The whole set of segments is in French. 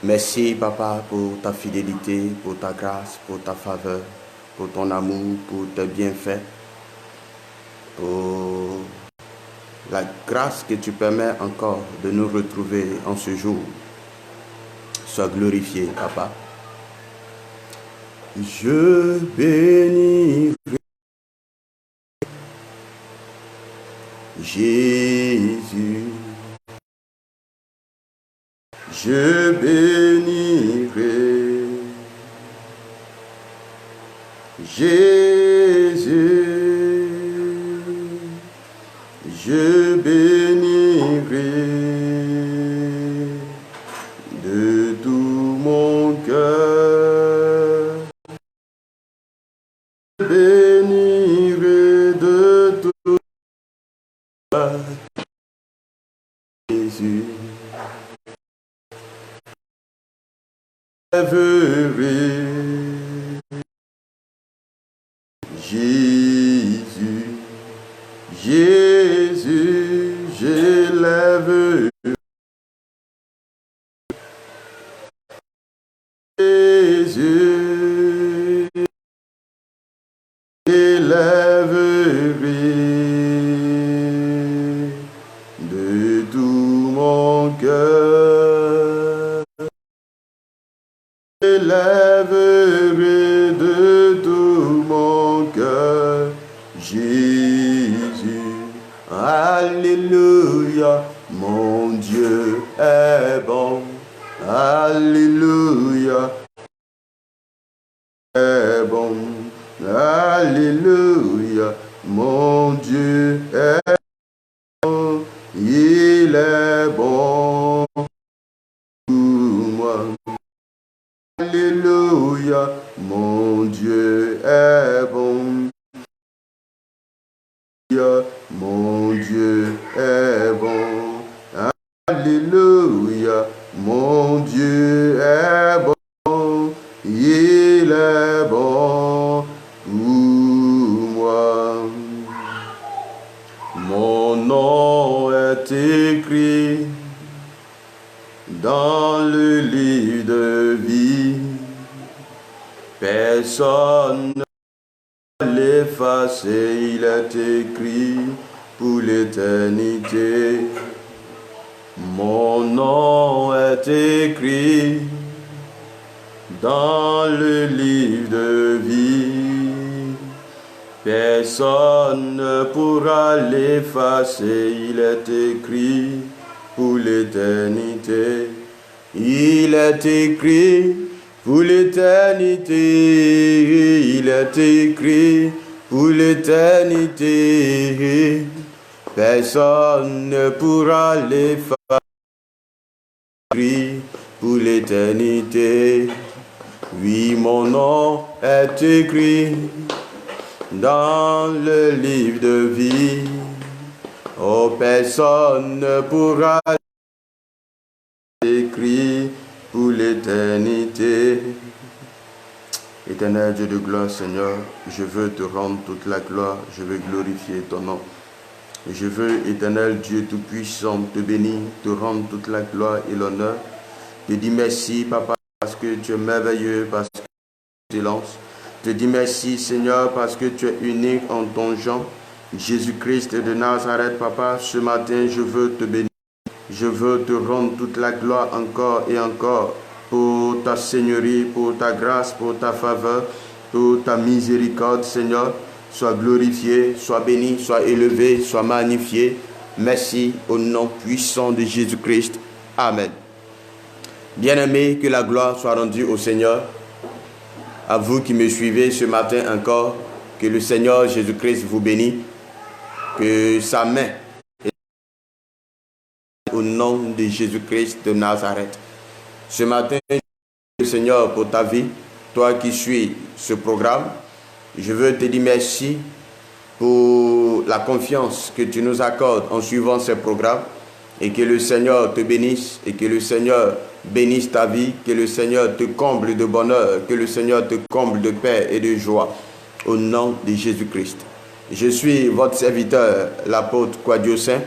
Merci, Papa, pour ta fidélité, pour ta grâce, pour ta faveur, pour ton amour, pour tes bienfaits, pour la grâce que tu permets encore de nous retrouver en ce jour. Sois glorifié, Papa. Je bénirai Jésus. Je bénirai Jésus. Je bénirai de tout mon cœur. Je bénirai de tout mon cœur. Jésus. Lèverai Jésus, Jésus, j'élève Jésus, j'élèverai de tout mon cœur. J'élèverai de tout mon cœur Jésus. Alléluia, mon Dieu est bon. Alléluia, est bon. Alléluia, mon Dieu est bon. Il est bon pour moi. Alléluia, mon Dieu est bon. Mon Dieu est bon. Alléluia, mon Dieu est bon. Il est bon pour moi. Mon nom est écrit dans le livre de vie. Personne ne l'efface, il est écrit pour l'éternité. Mon nom est écrit dans le livre de vie. Personne ne pourra l'effacer, il est écrit pour l'éternité. Il est écrit pour l'éternité. Il est écrit pour l'éternité. Personne ne pourra l'effacer pour l'éternité. Oui, mon nom est écrit dans le livre de vie. Oh, personne ne pourra écrit pour l'éternité. Éternel Dieu de gloire, Seigneur, je veux te rendre toute la gloire, je veux glorifier ton nom. Je veux, éternel Dieu Tout-Puissant, te bénir, te rendre toute la gloire et l'honneur. Te dis merci, Papa, parce que tu es merveilleux, parce que tu es excellence. Te dis merci, Seigneur, parce que tu es unique en ton genre. Jésus-Christ de Nazareth, Papa, ce matin, je veux te bénir. Je veux te rendre toute la gloire encore et encore pour ta seigneurie, pour ta grâce, pour ta faveur, pour ta miséricorde, Seigneur. Sois glorifié, sois béni, sois élevé, sois magnifié. Merci au nom puissant de Jésus-Christ. Amen. Bien-aimés, que la gloire soit rendue au Seigneur. À vous qui me suivez ce matin encore, que le Seigneur Jésus-Christ vous bénisse. Que sa main au nom de Jésus-Christ de Nazareth. Ce matin, le Seigneur pour ta vie, toi qui suis ce programme, je veux te dire merci pour la confiance que tu nous accordes en suivant ce programme et que le Seigneur te bénisse et que le Seigneur bénisse ta vie, que le Seigneur te comble de bonheur, que le Seigneur te comble de paix et de joie au nom de Jésus-Christ. Je suis votre serviteur, l'apôtre Kouadio Saint,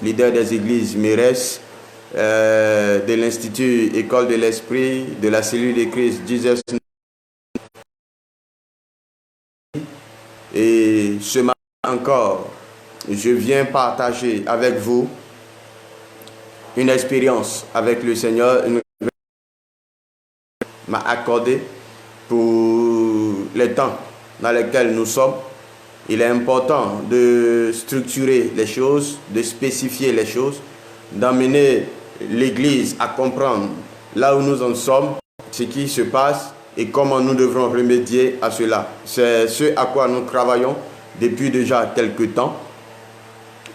leader des églises Mérès, de l'Institut École de l'Esprit, de la cellule de Christ, Jesus. Et ce matin encore, je viens partager avec vous une expérience avec le Seigneur, m'a accordé pour les temps dans lesquels nous sommes. Il est important de structurer les choses, de spécifier les choses, d'amener l'Église à comprendre là où nous en sommes, ce qui se passe et comment nous devrons remédier à cela. C'est ce à quoi nous travaillons depuis déjà quelques temps,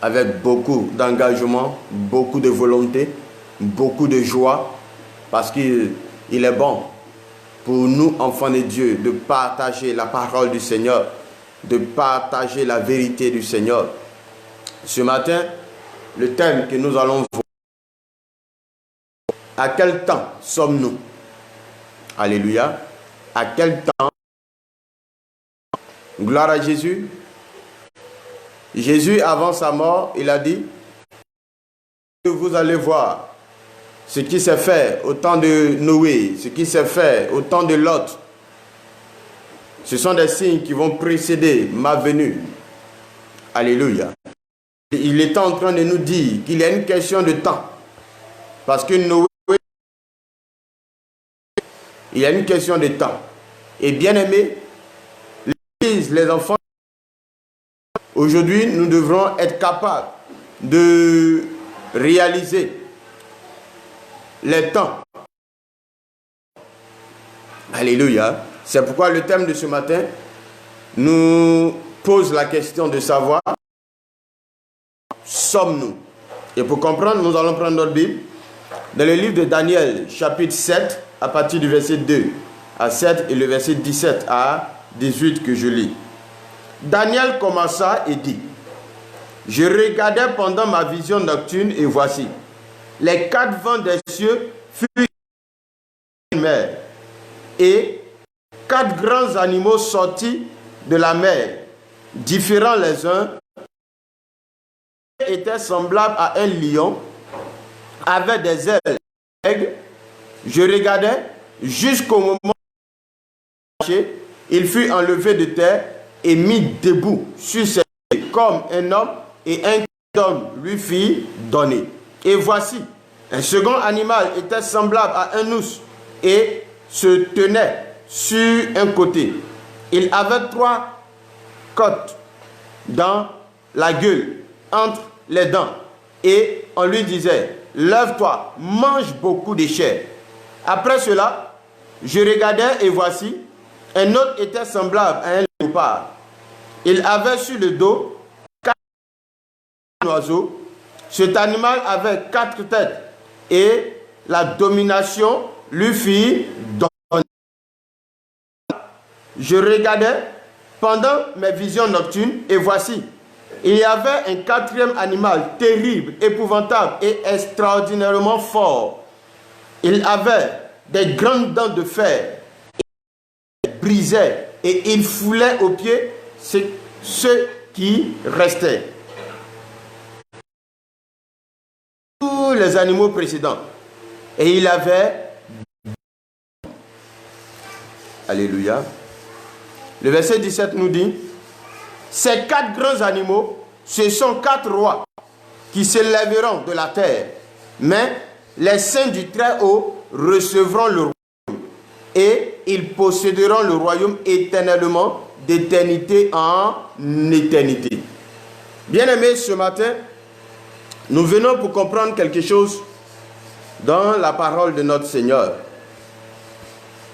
avec beaucoup d'engagement, beaucoup de volonté, beaucoup de joie, parce qu'il est bon pour nous, enfants de Dieu, de partager la parole du Seigneur, de partager la vérité du Seigneur. Ce matin, le thème que nous allons voir, à quel temps sommes-nous? Alléluia. À quel temps? Gloire à Jésus. Jésus, avant sa mort, il a dit, vous allez voir ce qui s'est fait au temps de Noé, ce qui s'est fait au temps de Lot. Ce sont des signes qui vont précéder ma venue. Alléluia. Il est en train de nous dire qu'il y a une question de temps. Parce que Noé, il y a une question de temps. Et bien aimé, les enfants, aujourd'hui, nous devrons être capables de réaliser les temps. Alléluia. C'est pourquoi le thème de ce matin nous pose la question de savoir, sommes-nous? Et pour comprendre, nous allons prendre notre Bible dans le livre de Daniel, chapitre 7, à partir du verset 2 à 7 et le verset 17 à 18 que je lis. Daniel commença et dit, je regardais pendant ma vision nocturne et voici, les quatre vents des cieux furent une mer et quatre grands animaux sortis de la mer, différents les uns, étaient semblables à un lion, avaient des ailes d'aigle. Je regardais jusqu'au moment où il fut enlevé de terre et mis debout sur ses pieds comme un homme, et un homme lui fit donner. Et voici, un second animal était semblable à un ours et se tenait sur un côté. Il avait trois côtes dans la gueule, entre les dents. Et on lui disait, lève-toi, mange beaucoup de chair. Après cela, je regardais et voici, un autre était semblable à un léopard. Il avait sur le dos quatre oiseaux. Cet animal avait quatre têtes et la domination lui fit donner. Je regardais pendant mes visions nocturnes et voici, il y avait un quatrième animal terrible, épouvantable et extraordinairement fort. Il avait des grandes dents de fer, il brisait et il foulait aux pieds ceux qui restaient. Tous les animaux précédents. Et il avait... Alléluia. Le verset 17 nous dit, ces quatre grands animaux, ce sont quatre rois qui s'élèveront de la terre, mais les saints du Très-Haut recevront le royaume et ils posséderont le royaume éternellement, d'éternité en éternité. Bien-aimés, ce matin, nous venons pour comprendre quelque chose dans la parole de notre Seigneur,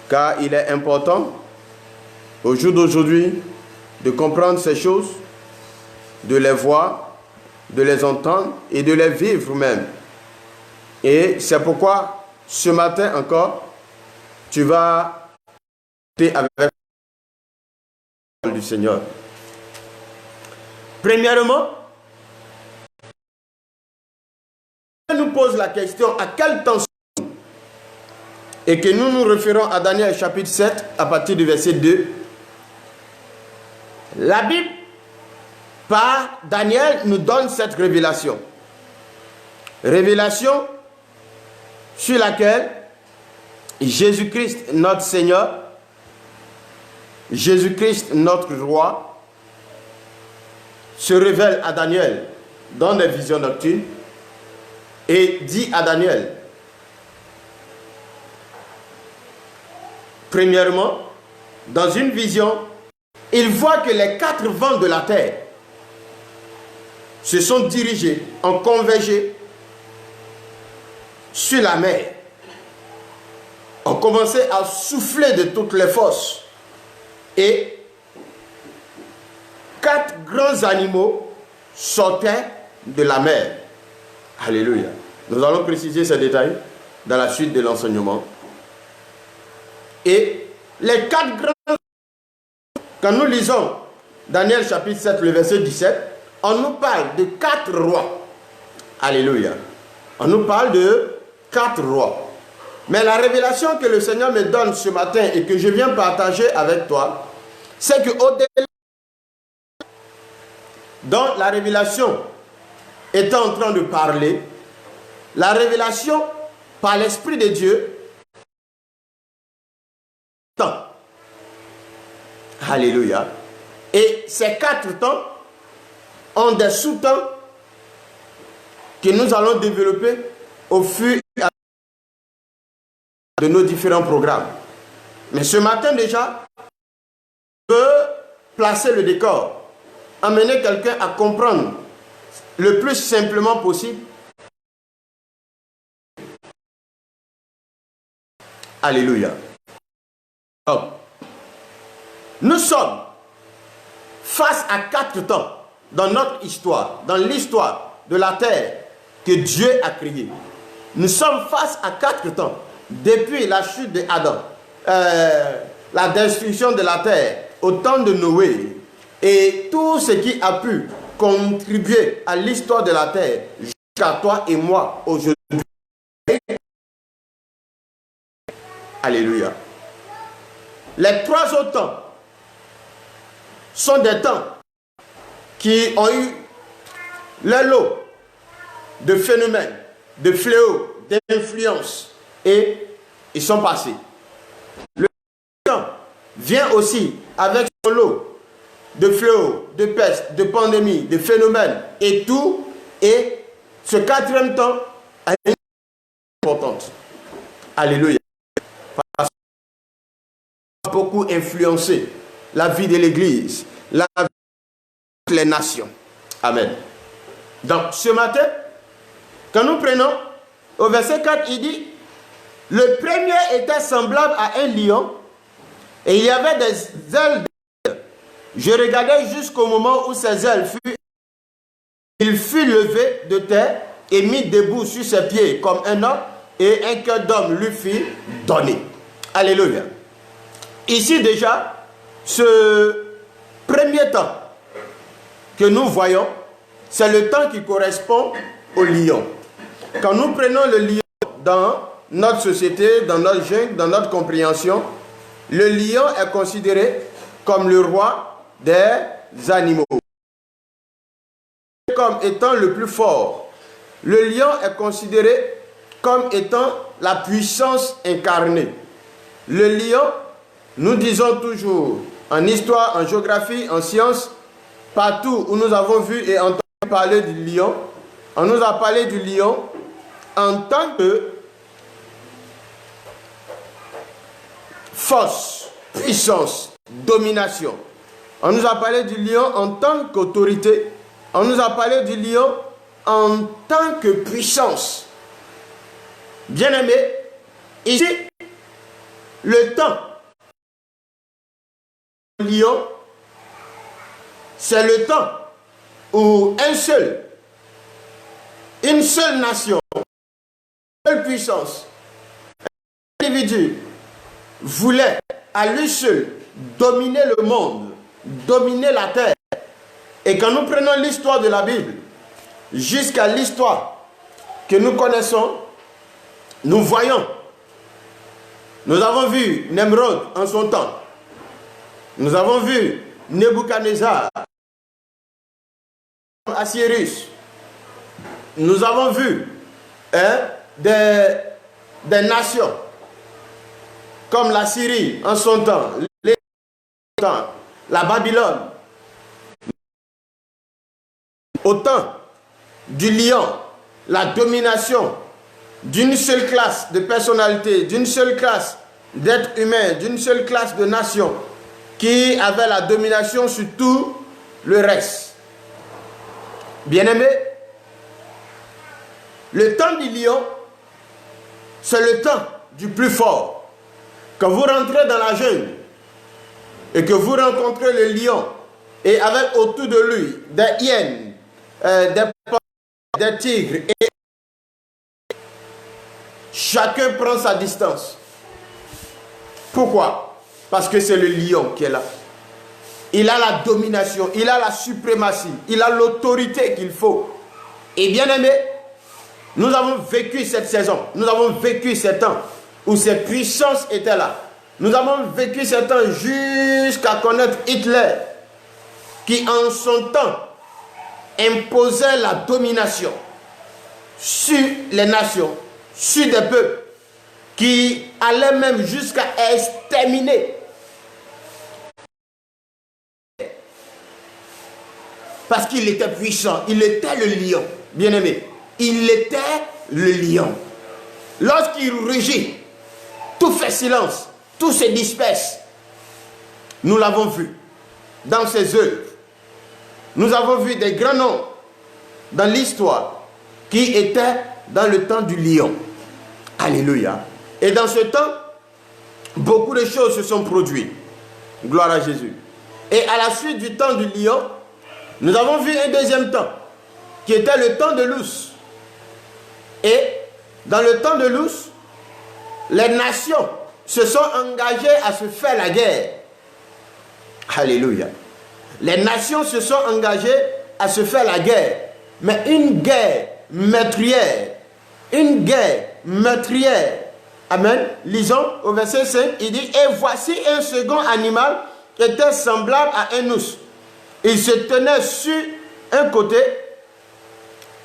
car il est important au jour d'aujourd'hui de comprendre ces choses, de les voir, de les entendre et de les vivre même. Et c'est pourquoi ce matin encore, tu vas être avec la parole du Seigneur. Premièrement, on nous pose la question à quel temps sommes-nous, et que nous nous référons à Daniel chapitre 7 à partir du verset 2. La Bible, par Daniel, nous donne cette révélation. Révélation sur laquelle Jésus-Christ, notre Seigneur, Jésus-Christ, notre roi, se révèle à Daniel dans des visions nocturnes et dit à Daniel, premièrement, dans une vision, il voit que les 4 vents de la terre se sont dirigés, ont convergé sur la mer, ont commencé à souffler de toutes les forces et 4 grands animaux sortaient de la mer. Alléluia. Nous allons préciser ces détails dans la suite de l'enseignement. Et les 4 grands, quand nous lisons Daniel chapitre 7, le verset 17, on nous parle de 4 rois. Alléluia. On nous parle de 4 rois. Mais la révélation que le Seigneur me donne ce matin et que je viens partager avec toi, c'est qu'au-delà, dans la révélation étant en train de parler, la révélation par l'Esprit de Dieu, temps. Alléluia. Et ces 4 temps ont des sous-temps que nous allons développer au fur et à mesure de nos différents programmes. Mais ce matin déjà, je veux placer le décor, amener quelqu'un à comprendre le plus simplement possible. Alléluia. Donc, nous sommes face à 4 temps dans notre histoire, dans l'histoire de la terre que Dieu a créée. Nous sommes face à 4 temps. Depuis la chute d'Adam, la destruction de la terre, au temps de Noé, et tout ce qui a pu contribuer à l'histoire de la terre, jusqu'à toi et moi aujourd'hui. Alléluia. Les 3 autres temps sont des temps qui ont eu leur lot de phénomènes, de fléaux, d'influences, et ils sont passés. Le temps vient aussi avec son lot de fléaux, de pestes, de pandémies, de phénomènes et tout. Et ce 4e temps a une importance. Alléluia. Parce qu'il a beaucoup influencé la vie de l'Église, la vie des nations. Amen. Donc ce matin, quand nous prenons au verset 4, il dit: le premier était semblable à un lion et il y avait des ailes. Je regardais jusqu'au moment où ses ailes furent. Il fut levé de terre et mis debout sur ses pieds comme un homme, et un cœur d'homme lui fut donné. Alléluia. Ici déjà, ce premier temps que nous voyons, c'est le temps qui correspond au lion. Quand nous prenons le lion dans notre société, dans notre jungle, dans notre compréhension, le lion est considéré comme le roi des animaux, comme étant le plus fort. Le lion est considéré comme étant la puissance incarnée. Le lion, nous disons toujours, en histoire, en géographie, en sciences, partout où nous avons vu et entendu parler du lion, on nous a parlé du lion en tant que force, puissance, domination. On nous a parlé du lion en tant qu'autorité. On nous a parlé du lion en tant que puissance. Bien-aimé, ici, le temps du lion, c'est le temps où une seule nation, une seule puissance, un individu voulait à lui seul dominer le monde, dominer la terre. Et quand nous prenons l'histoire de la Bible, jusqu'à l'histoire que nous connaissons, nous voyons, nous avons vu Nemrod en son temps, nous avons vu Nebuchadnezzar, Assyrus, nous avons vu des des nations, comme la Syrie en son temps, la Babylone, au temps du lion, la domination d'une seule classe de personnalités, d'une seule classe d'êtres humains, d'une seule classe de nations qui avait la domination sur tout le reste. Bien-aimés, le temps du lion, c'est le temps du plus fort. Quand vous rentrez dans la jungle et que vous rencontrez le lion et avec autour de lui des hyènes, des tigres, et chacun prend sa distance. Pourquoi? Parce que c'est le lion qui est là. Il a la domination, il a la suprématie, il a l'autorité qu'il faut. Et bien aimé, nous avons vécu cette saison, nous avons vécu ces temps où cette puissance était là. Nous avons vécu ces temps jusqu'à connaître Hitler, qui en son temps imposait la domination sur les nations, sur des peuples, qui allait même jusqu'à exterminer. Parce qu'il était puissant, il était le lion, bien-aimé. Il était le lion. Lorsqu'il rugit, tout fait silence, tout se disperse. Nous l'avons vu dans ses œuvres. Nous avons vu des grands noms dans l'histoire qui étaient dans le temps du lion. Alléluia. Et dans ce temps, beaucoup de choses se sont produites. Gloire à Jésus. Et à la suite du temps du lion, nous avons vu un deuxième temps, qui était le temps de l'ours. Et dans le temps de l'ours, les nations se sont engagées à se faire la guerre. Alléluia. Les nations se sont engagées à se faire la guerre. Mais une guerre meurtrière. Une guerre meurtrière. Amen. Lisons au verset 5, il dit, et voici un second animal qui était semblable à un ours. Il se tenait sur un côté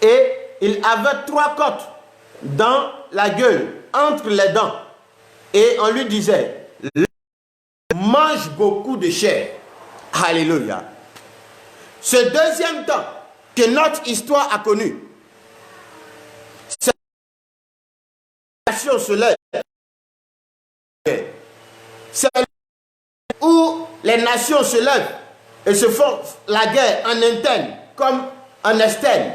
et il avait 3 côtes dans la gueule, entre les dents. Et on lui disait, mange beaucoup de chair. Alléluia. Ce deuxième temps que notre histoire a connu, cette nation se lève. C'est où les nations se lèvent et se font la guerre en interne comme en externe.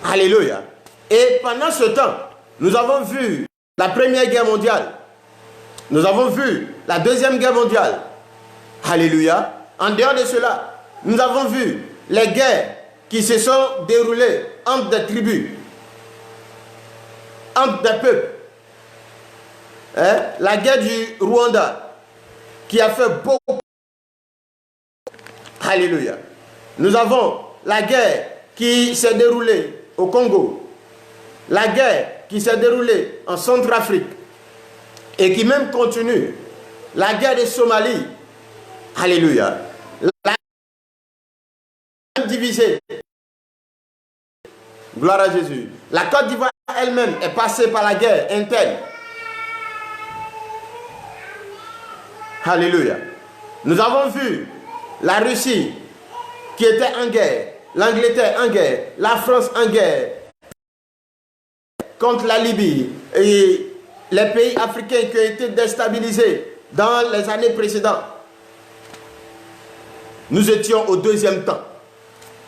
Alléluia. Et pendant ce temps, nous avons vu la Première Guerre mondiale. Nous avons vu la Deuxième Guerre mondiale. Alléluia. En dehors de cela, nous avons vu les guerres qui se sont déroulées entre des tribus, entre des peuples. La guerre du Rwanda, qui a fait beaucoup. Alléluia. Nous avons la guerre qui s'est déroulée au Congo, la guerre qui s'est déroulée en Centrafrique et qui même continue, la guerre de Somalie. Alléluia. La guerre divisée. Gloire à Jésus. La Côte d'Ivoire elle-même est passée par la guerre interne. Alléluia. Nous avons vu la Russie qui était en guerre, l'Angleterre en guerre, la France en guerre contre la Libye et les pays africains qui ont été déstabilisés dans les années précédentes. Nous étions au deuxième temps,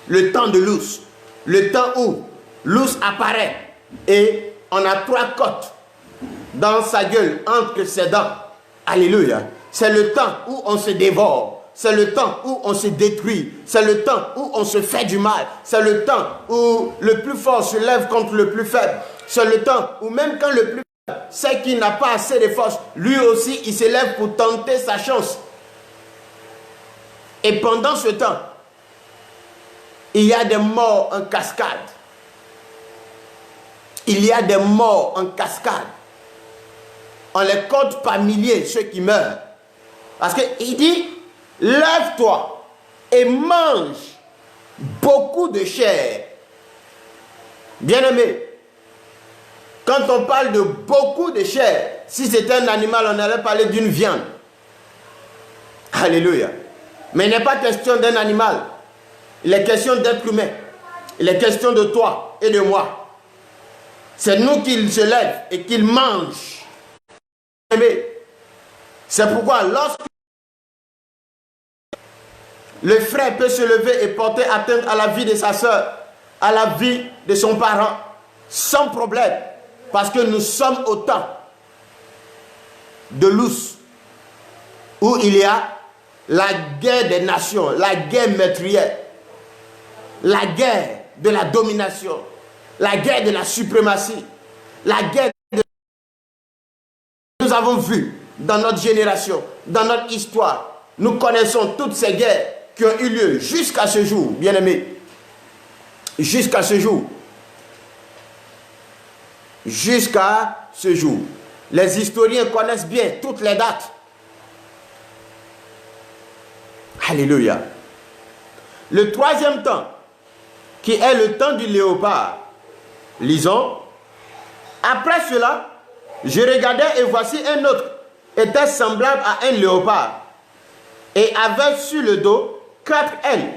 le temps de l'ours, le temps où l'ours apparaît et on a 3 côtes dans sa gueule entre ses dents. Alléluia. C'est le temps où on se dévore. C'est le temps où on se détruit. C'est le temps où on se fait du mal. C'est le temps où le plus fort se lève contre le plus faible. C'est le temps où même quand le plus faible sait qu'il n'a pas assez de force, lui aussi il se lève pour tenter sa chance. Et pendant ce temps, il y a des morts en cascade. Il y a des morts en cascade. On les compte par milliers, ceux qui meurent. Parce qu'il dit, lève-toi et mange beaucoup de chair. Bien-aimé, Quand on parle de beaucoup de chair, si c'était un animal, on allait parler d'une viande. Alléluia. Mais il n'est pas question d'un animal. Il est question d'être humain. Il est question de toi et de moi. C'est nous qu'il se lève et qu'il mange. C'est pourquoi lorsque le frère peut se lever et porter atteinte à la vie de sa soeur, à la vie de son parent, sans problème, parce que nous sommes au temps de Luce, où il y a la guerre des nations, la guerre meurtrière, la guerre de la domination, la guerre de la suprématie, la guerre de... Nous avons vu dans notre génération, dans notre histoire, nous connaissons toutes ces guerres qui ont eu lieu jusqu'à ce jour, bien-aimés. Jusqu'à ce jour. Jusqu'à ce jour. Les historiens connaissent bien toutes les dates. Alléluia. Le troisième temps, qui est le temps du léopard. Lisons. Après cela, je regardais et voici un autre, était semblable à un léopard, et avait sur le dos 4 ailes,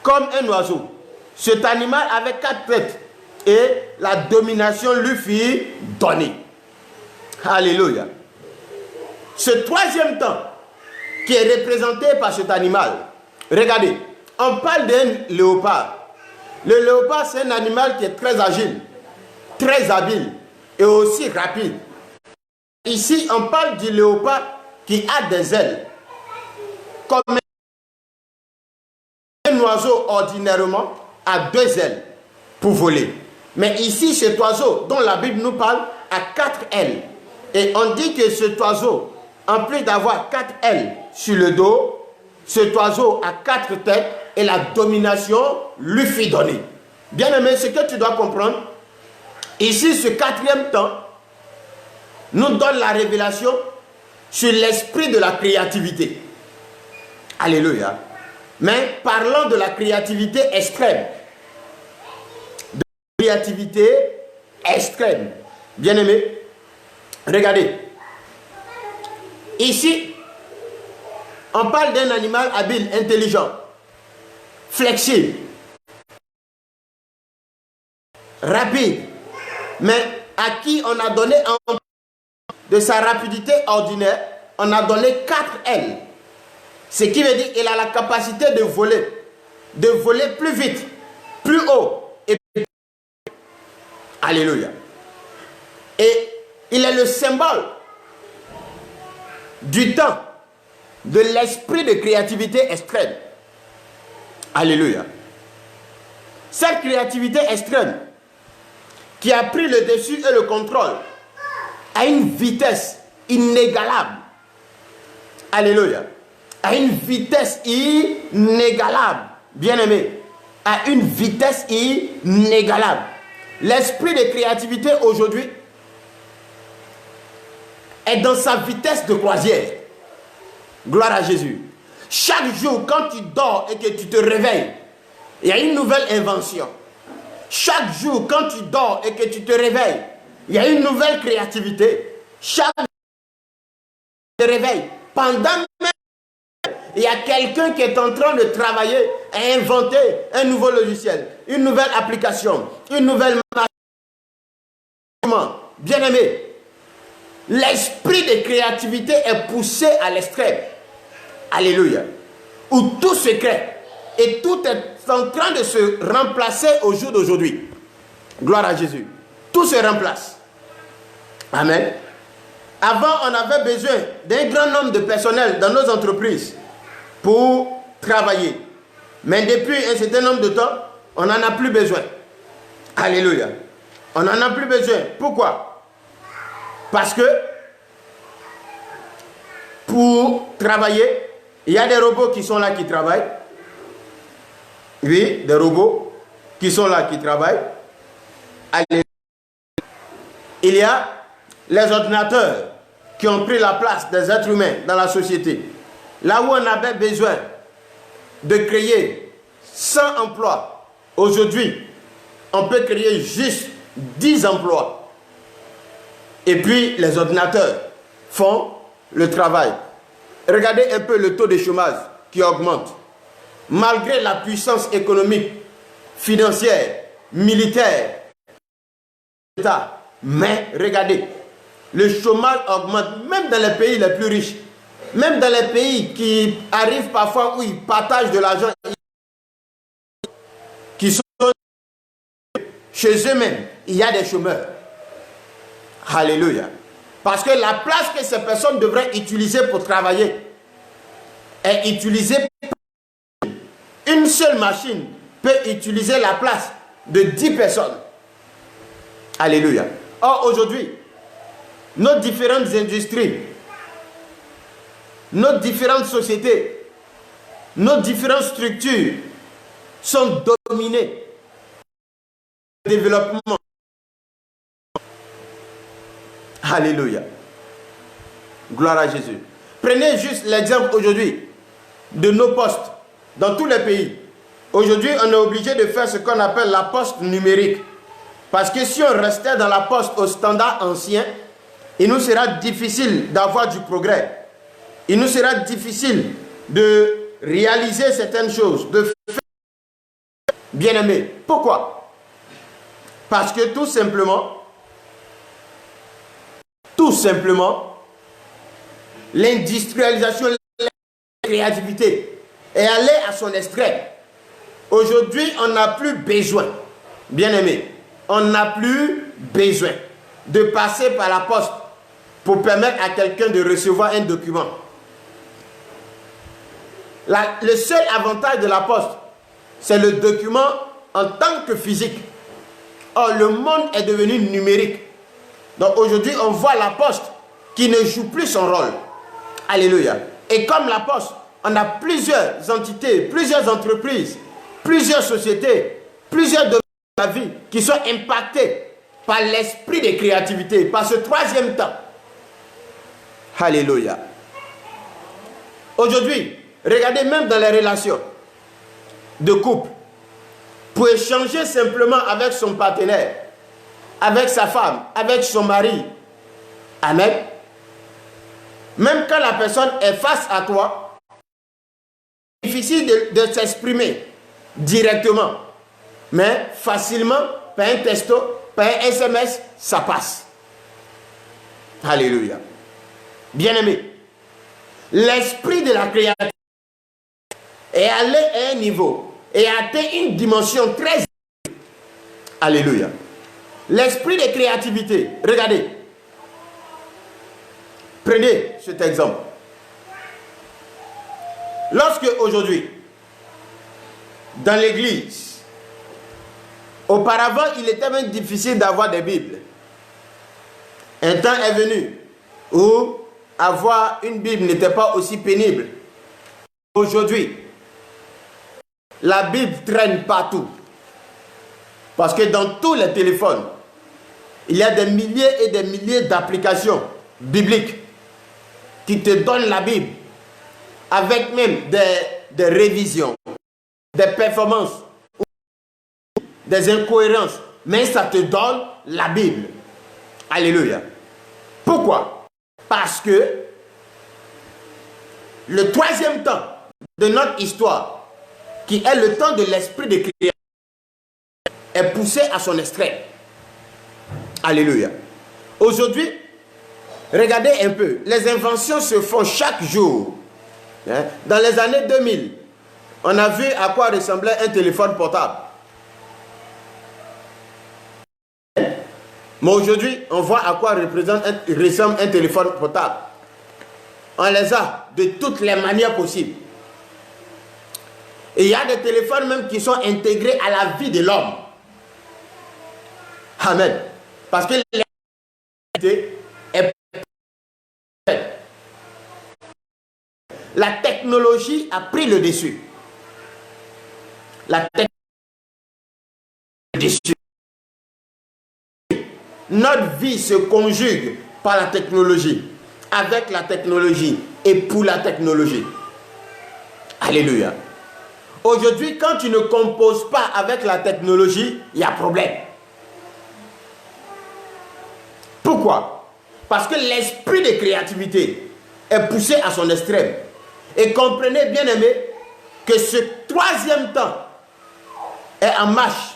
comme un oiseau. Cet animal avait 4 têtes, et la domination lui fut donnée. Alléluia. Ce troisième temps, qui est représenté par cet animal, regardez, on parle d'un léopard. Le léopard, c'est un animal qui est très agile, très habile et aussi rapide. Ici, on parle du léopard qui a des ailes, comme un oiseau ordinairement a 2 ailes pour voler. Mais ici, cet oiseau dont la Bible nous parle a 4 ailes. Et on dit que cet oiseau, en plus d'avoir 4 ailes sur le dos, cet oiseau a 4 têtes et la domination lui fut donnée. Bien aimé, ce que tu dois comprendre, ici, ce 4e temps nous donne la révélation sur l'esprit de la créativité. Alléluia. Mais parlons de la créativité extrême. De la créativité extrême. Bien aimé, regardez. Ici, on parle d'un animal habile, intelligent, flexible, rapide, mais à qui on a donné de sa rapidité ordinaire, on a donné 4 ailes. Ce qui veut dire qu'il a la capacité de voler plus vite, plus haut et plus haut. Alléluia. Et il est le symbole du temps, de l'esprit de créativité extrême. Alléluia. Cette créativité extrême qui a pris le dessus et le contrôle à une vitesse inégalable. Alléluia. À une vitesse inégalable. Bien-aimé. À une vitesse inégalable. L'esprit de créativité aujourd'hui est dans sa vitesse de croisière. Gloire à Jésus. Chaque jour, quand tu dors et que tu te réveilles, il y a une nouvelle invention. Chaque jour, quand tu dors et que tu te réveilles, il y a une nouvelle créativité. Chaque jour, tu te réveilles. Pendant même, il y a quelqu'un qui est en train de travailler à inventer un nouveau logiciel, une nouvelle application, une nouvelle machine. Bien-aimé, l'esprit de créativité est poussé à l'extrême. Alléluia. Où tout se crée et tout est en train de se remplacer au jour d'aujourd'hui. Gloire à Jésus. Tout se remplace. Amen. Avant, on avait besoin d'un grand nombre de personnel dans nos entreprises pour travailler. Mais depuis un certain nombre de temps, on n'en a plus besoin. Alléluia. On n'en a plus besoin. Pourquoi? Parce que pour travailler, il y a des robots qui sont là qui travaillent. Oui, des robots qui sont là qui travaillent. Alléluia. Il y a les ordinateurs qui ont pris la place des êtres humains dans la société. Là où on avait besoin de créer 100 emplois, aujourd'hui, on peut créer juste 10 emplois. Et puis les ordinateurs font le travail. Regardez un peu le taux de chômage qui augmente. Malgré la puissance économique, financière, militaire, mais regardez, le chômage augmente même dans les pays les plus riches. Même dans les pays qui arrivent parfois où ils partagent de l'argent, qui sont chez eux-mêmes, il y a des chômeurs. Alléluia. Parce que la place que ces personnes devraient utiliser pour travailler est utilisée. Une seule machine peut utiliser la place de 10 personnes. Alléluia. Or, aujourd'hui, nos différentes industries, nos différentes sociétés, nos différentes structures sont dominées par le développement. Alléluia. Gloire à Jésus. Prenez juste l'exemple aujourd'hui de nos postes dans tous les pays. Aujourd'hui, on est obligé de faire ce qu'on appelle la poste numérique. Parce que si on restait dans la poste au standard ancien, il nous sera difficile d'avoir du progrès. Il nous sera difficile de réaliser certaines choses, de faire bien-aimé. Pourquoi? Parce que tout simplement, l'industrialisation, la créativité est allée à son extrême. Aujourd'hui, on n'a plus besoin, bien-aimé, on n'a plus besoin de passer par la poste pour permettre à quelqu'un de recevoir un document. Le seul avantage de la poste, c'est le document en tant que physique. Or, le monde est devenu numérique. Donc aujourd'hui, on voit la poste qui ne joue plus son rôle. Alléluia. Et comme la poste, on a plusieurs entités, plusieurs entreprises, plusieurs sociétés, plusieurs domaines de la vie qui sont impactés par l'esprit de créativité, par ce troisième temps. Alléluia. Aujourd'hui, regardez même dans les relations de couple, pour échanger simplement avec son partenaire, avec sa femme, avec son mari. Amen. Même quand la personne est face à toi, c'est difficile de s'exprimer directement. Mais facilement, par un texto, par un SMS, ça passe. Alléluia. Bien-aimé, l'esprit de la créativité est allé à un niveau et a atteint une dimension très élevée. Alléluia. L'esprit de créativité, regardez. Prenez cet exemple. Lorsque aujourd'hui, dans l'église, auparavant, il était même difficile d'avoir des Bibles. Un temps est venu où avoir une Bible n'était pas aussi pénible. Aujourd'hui, la Bible traîne partout. Parce que dans tous les téléphones, il y a des milliers et des milliers d'applications bibliques qui te donnent la Bible avec même des révisions, des performances, des incohérences, mais ça te donne la Bible. Alléluia. Pourquoi? Parce que le troisième temps de notre histoire, qui est le temps de l'esprit de création, est poussé à son extrême. Alléluia. Aujourd'hui, regardez un peu, les inventions se font chaque jour. Dans les années 2000, on a vu à quoi ressemblait un téléphone portable. Mais aujourd'hui, on voit à quoi ressemble un téléphone portable. On les a de toutes les manières possibles. Et il y a des téléphones même qui sont intégrés à la vie de l'homme. Amen. Parce que la technologie a pris le dessus. La technologie a pris le dessus. Notre vie se conjugue par la technologie, avec la technologie et pour la technologie. Alléluia. Aujourd'hui, quand tu ne composes pas avec la technologie, il y a problème. Pourquoi? Parce que l'esprit de créativité est poussé à son extrême. Et comprenez, bien aimé, que ce troisième temps est en marche.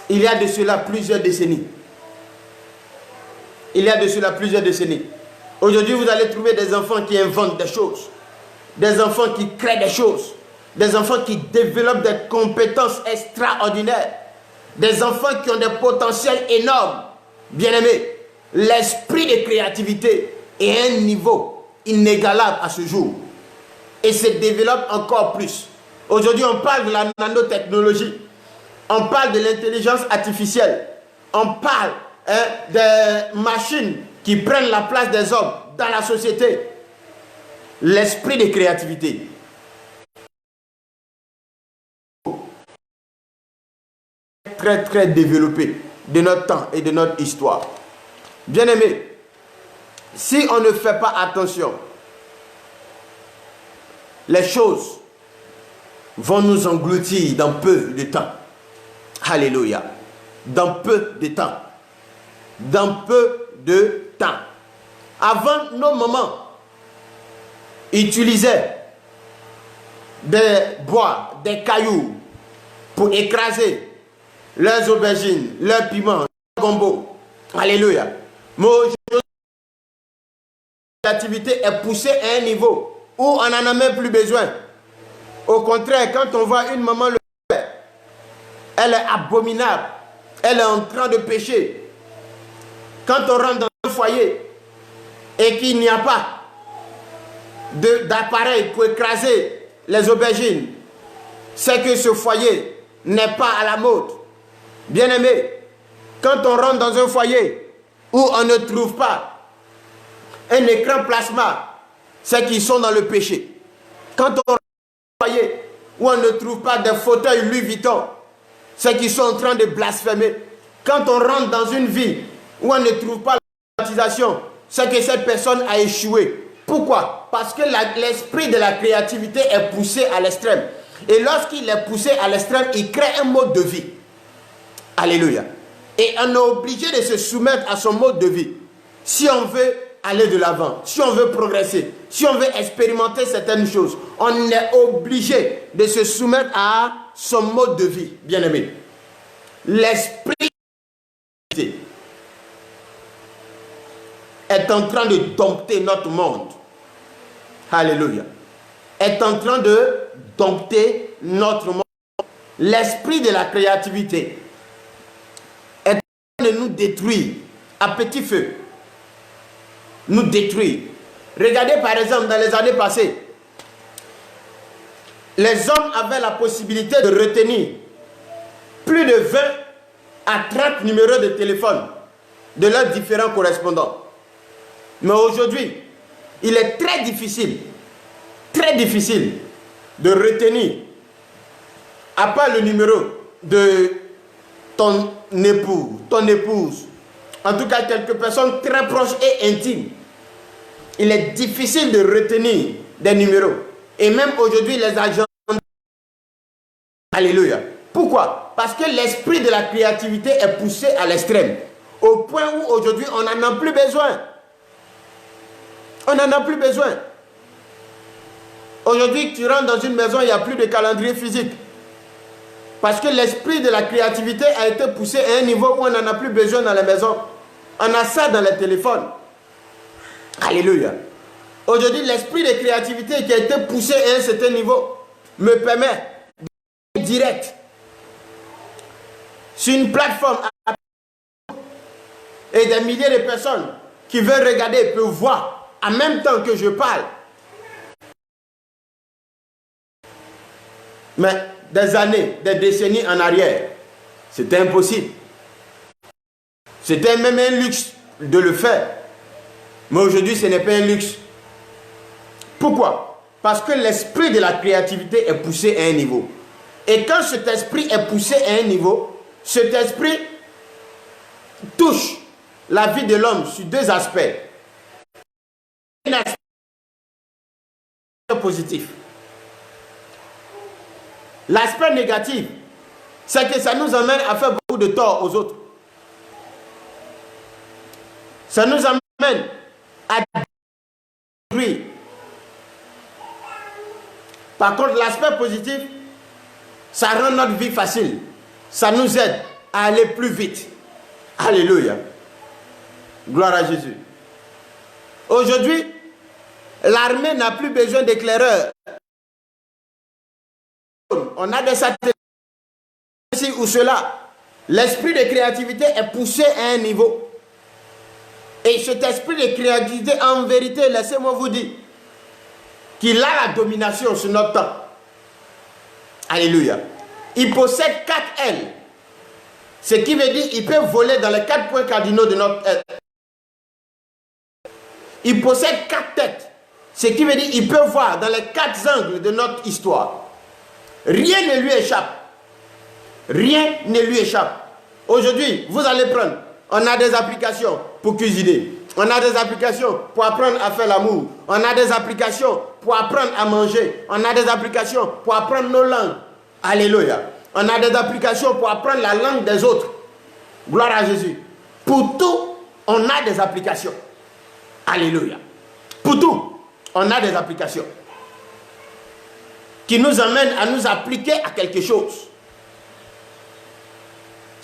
Il y a de cela plusieurs décennies. Il y a de cela plusieurs décennies. Aujourd'hui, vous allez trouver des enfants qui inventent des choses. Des enfants qui créent des choses. Des enfants qui développent des compétences extraordinaires. Des enfants qui ont des potentiels énormes. Bien-aimés, l'esprit de créativité est à un niveau inégalable à ce jour. Et se développe encore plus. Aujourd'hui, on parle de la nanotechnologie. On parle de l'intelligence artificielle. On parle des machines qui prennent la place des hommes dans la société. L'esprit de créativité très très développé de notre temps et de notre histoire. Bien aimé, si on ne fait pas attention, les choses vont nous engloutir dans peu de temps. Alléluia. Dans peu de temps. Dans peu de temps. Avant, nos mamans utilisaient des bois, des cailloux pour écraser leurs aubergines, leurs piments, leurs gombo. Alléluia. Mais aujourd'hui, l'activité est poussée à un niveau où on n'en a même plus besoin. Au contraire, quand on voit une maman le faire, elle est abominable. Elle est en train de pécher. Quand on rentre dans un foyer et qu'il n'y a pas d'appareil pour écraser les aubergines, c'est que ce foyer n'est pas à la mode. Bien aimé, quand on rentre dans un foyer où on ne trouve pas un écran plasma, c'est qu'ils sont dans le péché. Quand on rentre dans un foyer où on ne trouve pas de fauteuil Louis Vuitton, c'est qu'ils sont en train de blasphémer. Quand on rentre dans une ville où on ne trouve pas la climatisation, c'est que cette personne a échoué. Pourquoi? Parce que l'esprit de la créativité est poussé à l'extrême. Et lorsqu'il est poussé à l'extrême, il crée un mode de vie. Alléluia. Et on est obligé de se soumettre à son mode de vie. Si on veut aller de l'avant, si on veut progresser, si on veut expérimenter certaines choses, on est obligé de se soumettre à son mode de vie, bien aimé. L'esprit est en train de dompter notre monde. Alléluia. Est en train de dompter notre monde. L'esprit de la créativité est en train de nous détruire à petit feu. Nous détruire. Regardez par exemple dans les années passées, les hommes avaient la possibilité de retenir plus de 20 à 30 numéros de téléphone de leurs différents correspondants. Mais aujourd'hui, il est très difficile de retenir, à part le numéro de ton époux, ton épouse, en tout cas quelques personnes très proches et intimes. Il est difficile de retenir des numéros. Et même aujourd'hui, les agents... Alléluia. Pourquoi? Parce que l'esprit de la créativité est poussé à l'extrême. Au point où aujourd'hui, on n'en a plus besoin. On n'en a plus besoin. Aujourd'hui, tu rentres dans une maison, il n'y a plus de calendrier physique. Parce que l'esprit de la créativité a été poussé à un niveau où on n'en a plus besoin dans la maison. On a ça dans les téléphones. Alléluia. Aujourd'hui, l'esprit de créativité qui a été poussé à un certain niveau me permet de direct sur une plateforme et des milliers de personnes qui veulent regarder peuvent voir en même temps que je parle. Mais des années, des décennies en arrière, c'était impossible. C'était même un luxe de le faire. Mais aujourd'hui, ce n'est pas un luxe. Pourquoi? Parce que l'esprit de la créativité est poussé à un niveau. Et quand cet esprit est poussé à un niveau, cet esprit touche la vie de l'homme sur deux aspects. Un aspect positif. L'aspect négatif, c'est que ça nous amène à faire beaucoup de tort aux autres. Ça nous amène amène à détruire. Par contre, l'aspect positif, ça rend notre vie facile. Ça nous aide à aller plus vite. Alléluia. Gloire à Jésus. Aujourd'hui, l'armée n'a plus besoin d'éclaireurs. On a des satellites ici ou cela. L'esprit de créativité est poussé à un niveau. Et cet esprit de créativité, en vérité, laissez-moi vous dire, qu'il a la domination sur notre temps. Alléluia. Il possède 4 ailes. Ce qui veut dire qu'il peut voler dans les 4 points cardinaux de notre aile. Il possède 4 têtes. Ce qui veut dire qu'il peut voir dans les 4 angles de notre histoire. Rien ne lui échappe. Rien ne lui échappe. Aujourd'hui, vous allez prendre, on a des applications pour cuisiner. On a des applications pour apprendre à faire l'amour. On a des applications pour apprendre à manger. On a des applications pour apprendre nos langues. Alléluia. On a des applications pour apprendre la langue des autres. Gloire à Jésus. Pour tout, on a des applications. Alléluia. Pour tout, on a des applications qui nous amènent à nous appliquer à quelque chose.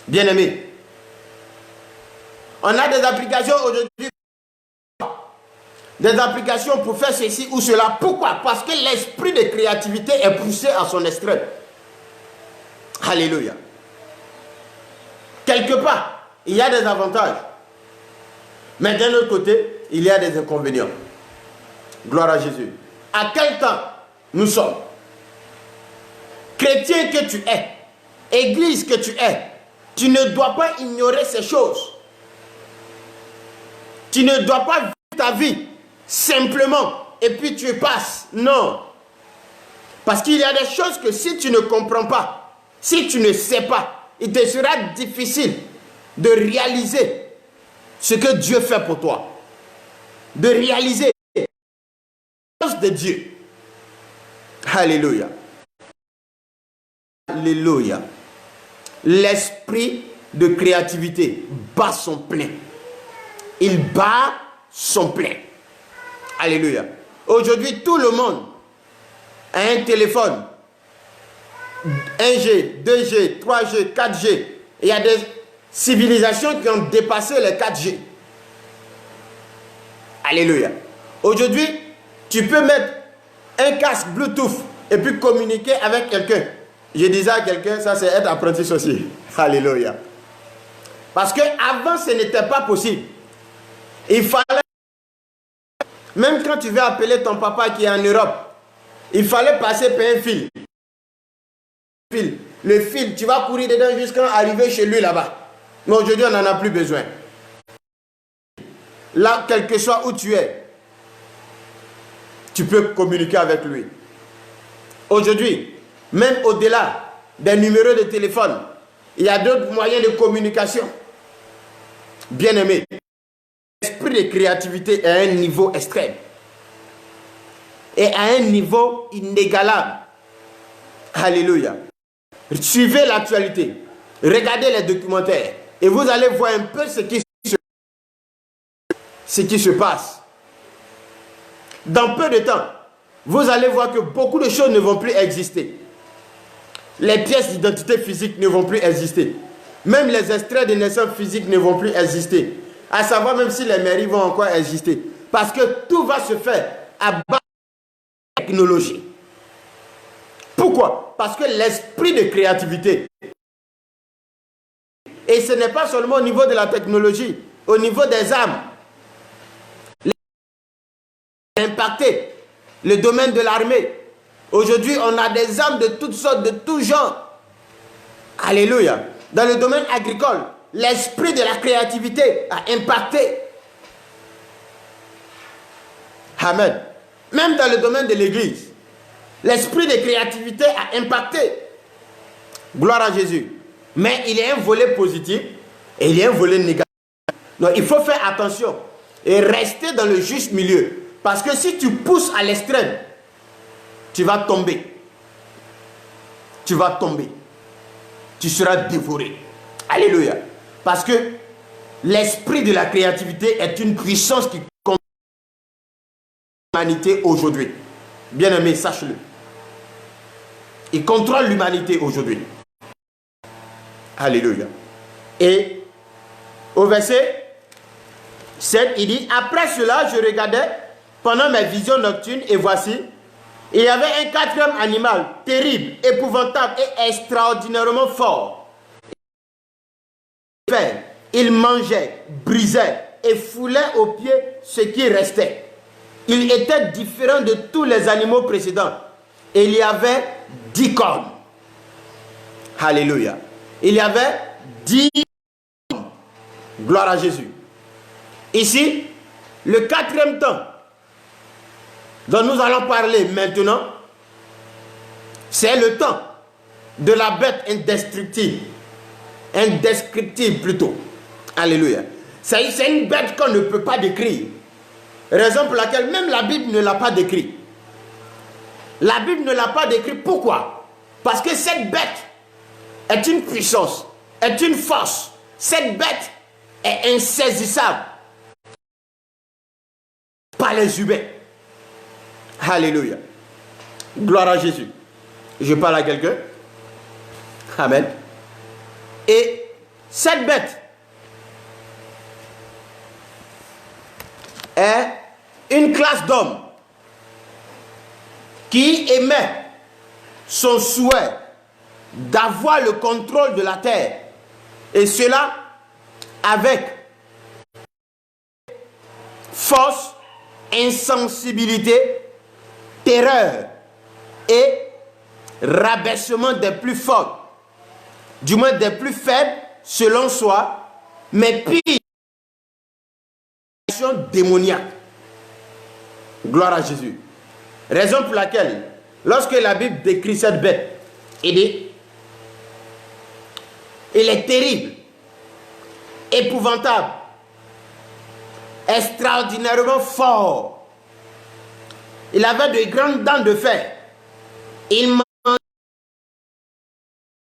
Bien-aimés, on a des applications aujourd'hui, des applications pour faire ceci ou cela. Pourquoi? Parce que l'esprit de créativité est poussé à son extrême. Alléluia. Quelque part, il y a des avantages. Mais d'un autre côté, il y a des inconvénients. Gloire à Jésus. À quel temps nous sommes? Chrétien que tu es, église que tu es, tu ne dois pas ignorer ces choses. Tu ne dois pas vivre ta vie simplement et puis tu passes. Non. Parce qu'il y a des choses que si tu ne comprends pas, si tu ne sais pas, il te sera difficile de réaliser ce que Dieu fait pour toi. De réaliser les choses de Dieu. Alléluia. Alléluia. L'esprit de créativité bat son plein. Il bat son plein. Alléluia. Aujourd'hui, tout le monde a un téléphone. 1G, 2G, 3G, 4G. Il y a des civilisations qui ont dépassé les 4G. Alléluia. Aujourd'hui, tu peux mettre un casque Bluetooth et puis communiquer avec quelqu'un. Je disais à quelqu'un, ça c'est être apprenti sorcier. Alléluia. Parce que avant ce n'était pas possible. Il fallait, même quand tu veux appeler ton papa qui est en Europe, il fallait passer par un fil. Le fil, tu vas courir dedans jusqu'à arriver chez lui là-bas. Mais aujourd'hui, on n'en a plus besoin. Là, quel que soit où tu es, tu peux communiquer avec lui. Aujourd'hui, même au-delà des numéros de téléphone, il y a d'autres moyens de communication. Bien-aimé, l'esprit de créativité est à un niveau extrême. Et à un niveau inégalable. Alléluia. Suivez l'actualité. Regardez les documentaires. Et vous allez voir un peu ce qui se passe. Dans peu de temps, vous allez voir que beaucoup de choses ne vont plus exister. Les pièces d'identité physique ne vont plus exister. Même les extraits de naissance physique ne vont plus exister. À savoir même si les mairies vont encore exister. Parce que tout va se faire à base de technologie. Pourquoi? Parce que l'esprit de créativité, et ce n'est pas seulement au niveau de la technologie, au niveau des âmes, impacté le domaine de l'armée. Aujourd'hui, on a des âmes de toutes sortes, de tous genres. Alléluia. Dans le domaine agricole, l'esprit de la créativité a impacté. Amen. Même dans le domaine de l'église, l'esprit de créativité a impacté. Gloire à Jésus. Mais il y a un volet positif et il y a un volet négatif. Donc il faut faire attention et rester dans le juste milieu. Parce que si tu pousses à l'extrême, tu vas tomber. Tu vas tomber. Tu seras dévoré. Alléluia. Parce que l'esprit de la créativité est une puissance qui contrôle l'humanité aujourd'hui. Bien-aimé, sache-le. Il contrôle l'humanité aujourd'hui. Alléluia. Et au verset 7, il dit, après cela, je regardais pendant mes visions nocturnes et voici, il y avait un quatrième animal terrible, épouvantable et extraordinairement fort. Il mangeait, brisait et foulait aux pieds ce qui restait. Il était différent de tous les animaux précédents. Et il y avait 10 cornes. Alléluia. Il y avait 10 cornes. Gloire à Jésus. Ici, le quatrième temps dont nous allons parler maintenant, c'est le temps de la bête indestructible. Indescriptible plutôt. Alléluia. C'est une bête qu'on ne peut pas décrire. Raison pour laquelle même la Bible ne l'a pas décrit. La Bible ne l'a pas décrit. Pourquoi? Parce que cette bête est une puissance, est une force. Cette bête est insaisissable par les humains. Alléluia. Gloire à Jésus. Je parle à quelqu'un. Amen. Et cette bête est une classe d'hommes qui émet son souhait d'avoir le contrôle de la terre. Et cela avec force, insensibilité, terreur et rabaissement des plus forts, du moins des plus faibles selon soi, mais puis démoniaque. Gloire à Jésus. Raison pour laquelle, lorsque la Bible décrit cette bête, il dit, il est terrible, épouvantable, extraordinairement fort. Il avait de grandes dents de fer. Il mangeait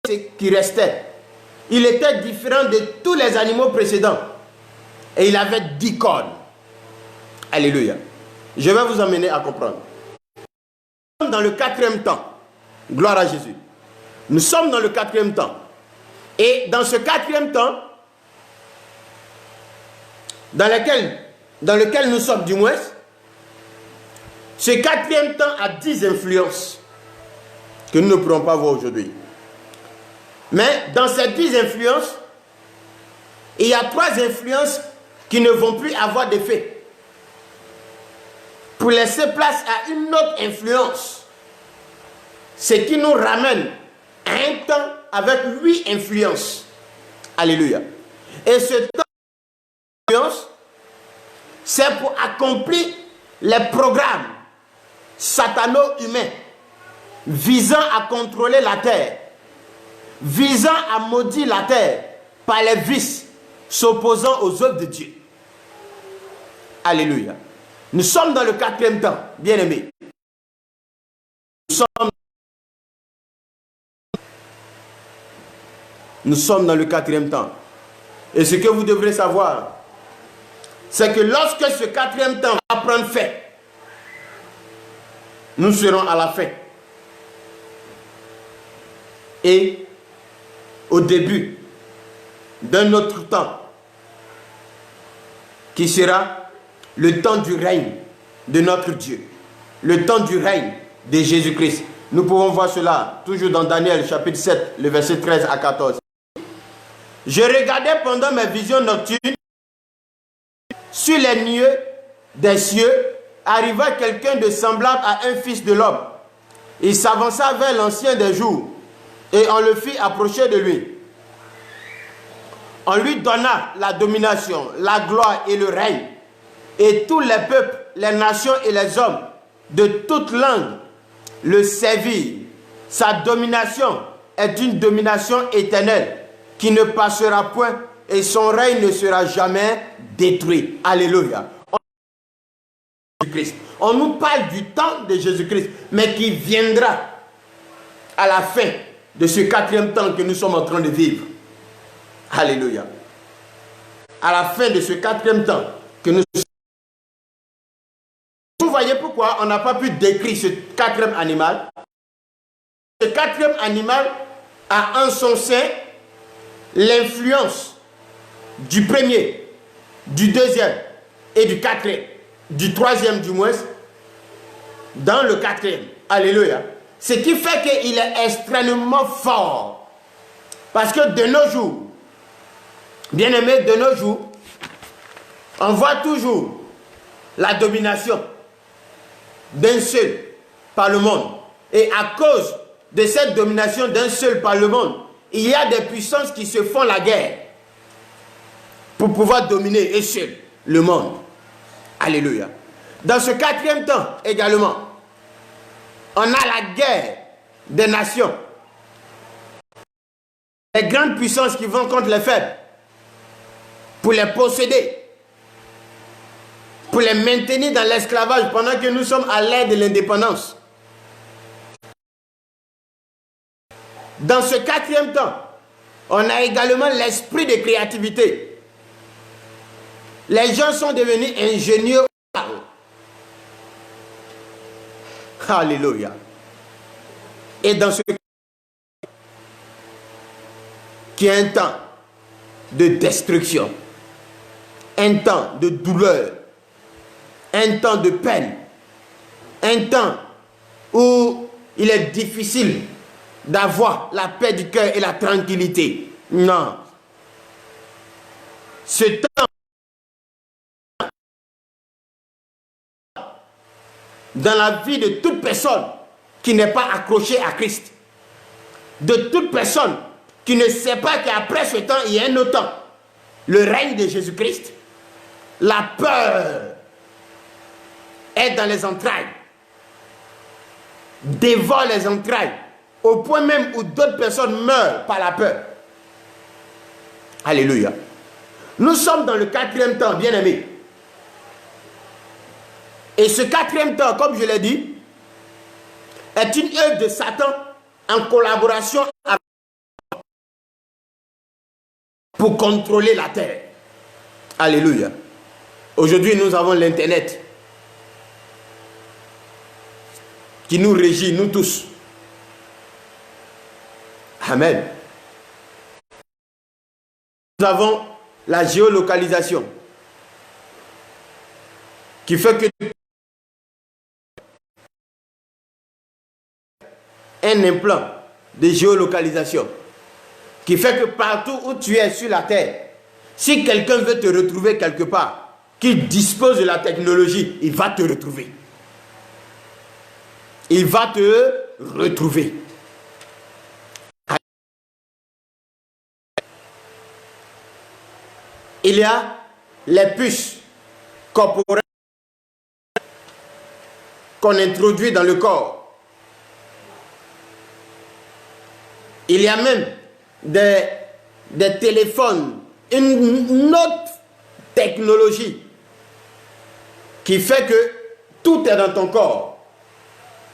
ce qui restait. Il était différent de tous les animaux précédents. Et il avait 10 cornes. Alléluia. Je vais vous amener à comprendre. Nous sommes dans le quatrième temps. Gloire à Jésus. Nous sommes dans le quatrième temps. Et dans ce quatrième temps, dans lequel nous sommes du moins, ce quatrième temps a 10 influences que nous ne pourrons pas voir aujourd'hui. Mais dans ces 10 influences, il y a 3 influences qui ne vont plus avoir d'effet, pour laisser place à une autre influence, ce qui nous ramène à un temps avec 8 influences. Alléluia. Et ce temps d'influence, c'est pour accomplir les programmes satano-humains visant à contrôler la terre, visant à maudire la terre par les vices, s'opposant aux œuvres de Dieu. Alléluia. Nous sommes dans le quatrième temps, bien-aimés. Nous sommes dans le quatrième temps. Et ce que vous devrez savoir, c'est que lorsque ce quatrième temps va prendre fin, nous serons à la fin. Et au début d'un autre temps, qui sera le temps du règne de notre Dieu, le temps du règne de Jésus-Christ. Nous pouvons voir cela toujours dans Daniel chapitre 7, le verset 13 à 14. Je regardais pendant mes visions nocturnes, sur les nuées des cieux, arriva quelqu'un de semblable à un fils de l'homme. Il s'avança vers l'ancien des jours, et on le fit approcher de lui. On lui donna la domination, la gloire et le règne. Et tous les peuples, les nations et les hommes de toute langue le servirent. Sa domination est une domination éternelle qui ne passera point et son règne ne sera jamais détruit. Alléluia. On nous parle du temps de Jésus-Christ, mais qui viendra à la fin de ce quatrième temps que nous sommes en train de vivre. Alléluia. à la fin de ce quatrième temps que nous... Vous voyez pourquoi on n'a pas pu décrire ce quatrième animal. Ce quatrième animal a en son sein l'influence du premier, du deuxième et du quatrième, du troisième du moins, dans le quatrième. Alléluia. Ce qui fait qu'il est extrêmement fort. Parce que de nos jours, bien aimé, de nos jours, on voit toujours la domination d'un seul par le monde. Et à cause de cette domination d'un seul par le monde, il y a des puissances qui se font la guerre pour pouvoir dominer un seul le monde. Alléluia. Dans ce quatrième temps également, on a la guerre des nations. Les grandes puissances qui vont contre les faibles pour les posséder, pour les maintenir dans l'esclavage pendant que nous sommes à l'ère de l'indépendance. Dans ce quatrième temps, on a également l'esprit de créativité. Les gens sont devenus ingénieux. Alléluia. Et dans ce qui est un temps de destruction, un temps de douleur, un temps de peine, un temps où il est difficile d'avoir la paix du cœur et la tranquillité. Non. Ce temps dans la vie de toute personne qui n'est pas accrochée à Christ, de toute personne qui ne sait pas qu'après ce temps, il y a un autre temps, le règne de Jésus-Christ, la peur est dans les entrailles, dévore les entrailles, au point même où d'autres personnes meurent par la peur. Alléluia. Nous sommes dans le quatrième temps, bien-aimés. Et ce quatrième temps, comme je l'ai dit, est une œuvre de Satan en collaboration avec pour contrôler la terre. Alléluia. Aujourd'hui, nous avons l'Internet qui nous régit, nous tous. Amen. Nous avons la géolocalisation qui fait que un implant de géolocalisation qui fait que partout où tu es sur la terre, si quelqu'un veut te retrouver quelque part, qu'il dispose de la technologie, il va te retrouver. Il va te retrouver. Il y a les puces corporelles qu'on introduit dans le corps. Il y a même des téléphones, une autre technologie qui fait que tout est dans ton corps.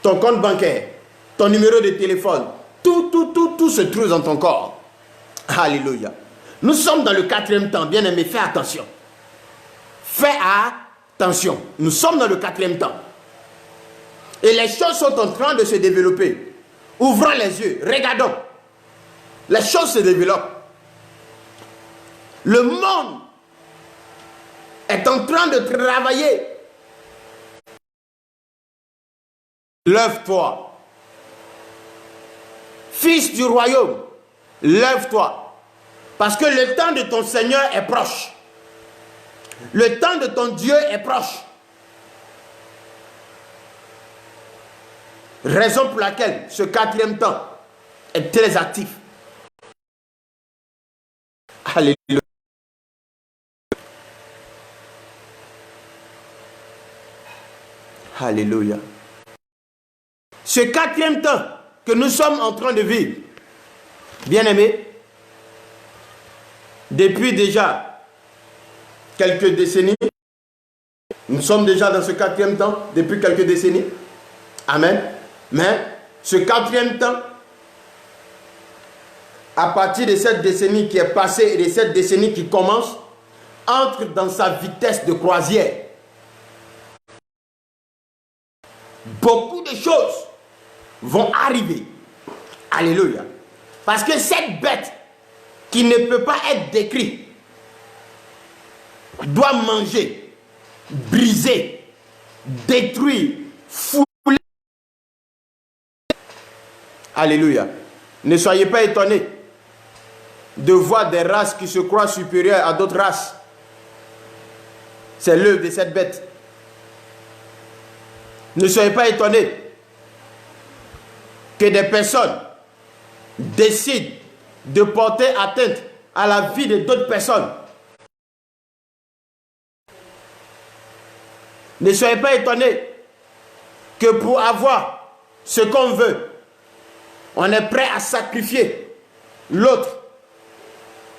Ton compte bancaire, ton numéro de téléphone, tout se trouve dans ton corps. Alléluia. Nous sommes dans le quatrième temps, bien aimé, fais attention. Fais attention. Nous sommes dans le quatrième temps. Et les choses sont en train de se développer. Ouvrons les yeux, regardons. Les choses se développent. Le monde est en train de travailler. Lève-toi. Fils du royaume, lève-toi. Parce que le temps de ton Seigneur est proche. Le temps de ton Dieu est proche. Raison pour laquelle ce quatrième temps est très actif. Alléluia. Alléluia. Ce quatrième temps que nous sommes en train de vivre, bien-aimés, depuis déjà quelques décennies, nous sommes déjà dans ce quatrième temps, depuis quelques décennies. Amen. Mais ce quatrième temps, à partir de cette décennie qui est passée et de cette décennie qui commence, entre dans sa vitesse de croisière, beaucoup de choses vont arriver. Alléluia. Parce que cette bête qui ne peut pas être décrite doit manger, briser, détruire, fouler. Alléluia. Ne soyez pas étonnés de voir des races qui se croient supérieures à d'autres races. C'est l'œuvre de cette bête. Ne soyez pas étonnés que des personnes décident de porter atteinte à la vie de d'autres personnes. Ne soyez pas étonnés que pour avoir ce qu'on veut, on est prêt à sacrifier l'autre.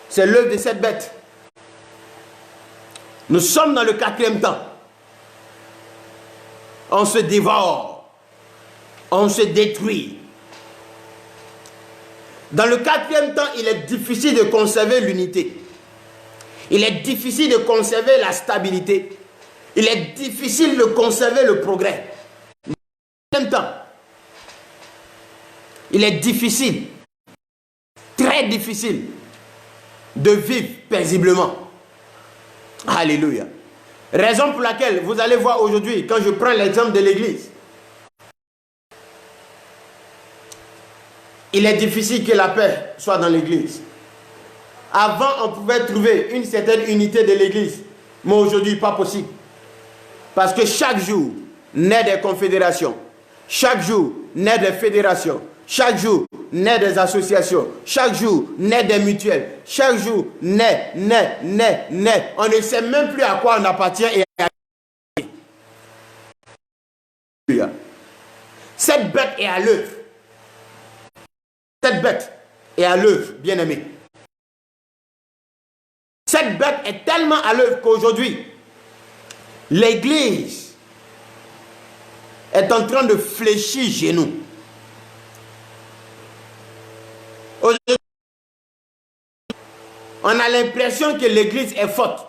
C'est l'œuvre de cette bête. Nous sommes dans le 4e temps. On se dévore. On se détruit. Dans le 4e temps, il est difficile de conserver l'unité. Il est difficile de conserver la stabilité. Il est difficile de conserver le progrès. En même temps, il est difficile, très difficile, de vivre paisiblement. Alléluia. Raison pour laquelle vous allez voir aujourd'hui, quand je prends l'exemple de l'église, il est difficile que la paix soit dans l'église. Avant, on pouvait trouver une certaine unité de l'église, mais aujourd'hui, pas possible. Parce que chaque jour, naît des confédérations. Chaque jour, naît des fédérations. Chaque jour, naît des associations. Chaque jour, naît des mutuelles. Chaque jour, naît. On ne sait même plus à quoi on appartient et à qui. Cette bête est à l'œuvre. Cette bête est à l'œuvre, bien-aimé. Cette bête est tellement à l'œuvre qu'aujourd'hui, l'église est en train de fléchir chez nous. Aujourd'hui, on a l'impression que l'église est forte.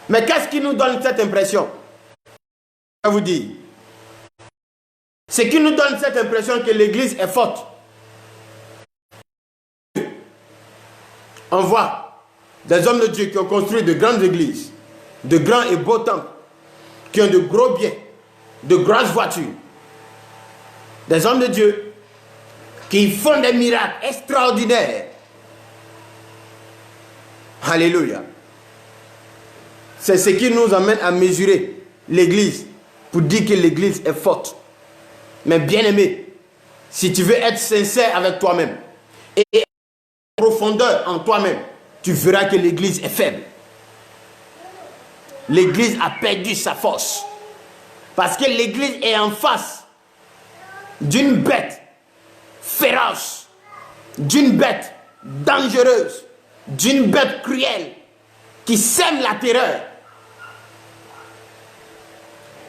Mais qu'est-ce qui nous donne cette impression? Je vais vous dire. Ce qui nous donne cette impression que l'église est forte. On voit des hommes de Dieu qui ont construit de grandes églises, de grands et beaux temples, qui ont de gros biens, de grosses voitures. Des hommes de Dieu qui font des miracles extraordinaires. Alléluia. C'est ce qui nous amène à mesurer l'église pour dire que l'église est forte. Mais bien aimé, si tu veux être sincère avec toi-même et profondeur en toi-même, tu verras que l'église est faible. L'église a perdu sa force. Parce que l'église est en face d'une bête féroce, d'une bête dangereuse, d'une bête cruelle qui sème la terreur.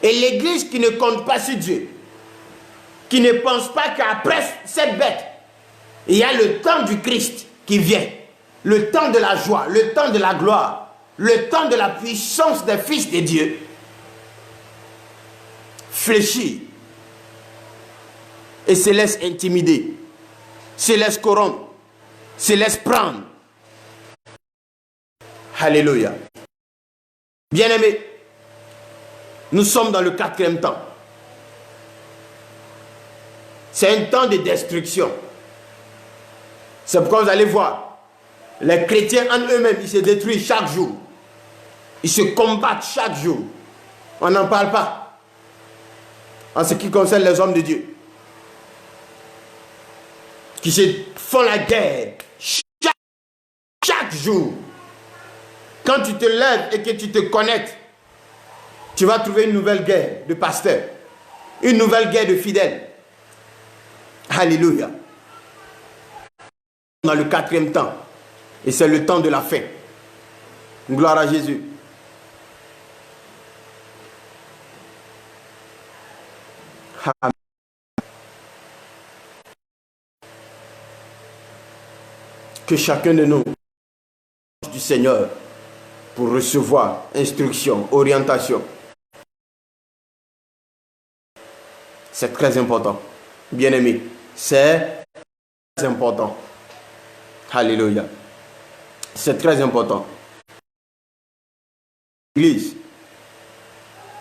Et l'église qui ne compte pas sur Dieu, qui ne pense pas qu'après cette bête, il y a le temps du Christ qui vient, le temps de la joie, le temps de la gloire, le temps de la puissance des fils de Dieu, fléchit et se laisse intimider, se laisse corrompre, se laisse prendre. Alléluia. Bien-aimés, nous sommes dans le 4e temps. C'est un temps de destruction. C'est pourquoi vous allez voir, les chrétiens en eux-mêmes, ils se détruisent chaque jour. Ils se combattent chaque jour. On n'en parle pas. En ce qui concerne les hommes de Dieu. Qui se font la guerre chaque jour. Quand tu te lèves et que tu te connectes, tu vas trouver une nouvelle guerre de pasteurs. Une nouvelle guerre de fidèles. Alléluia. Dans le 4e temps. Et c'est le temps de la fin. Gloire à Jésus. Amen. Que chacun de nous, du Seigneur, pour recevoir instruction, orientation. C'est très important. Bien-aimé, c'est très important. Alléluia. C'est très important. L'Église,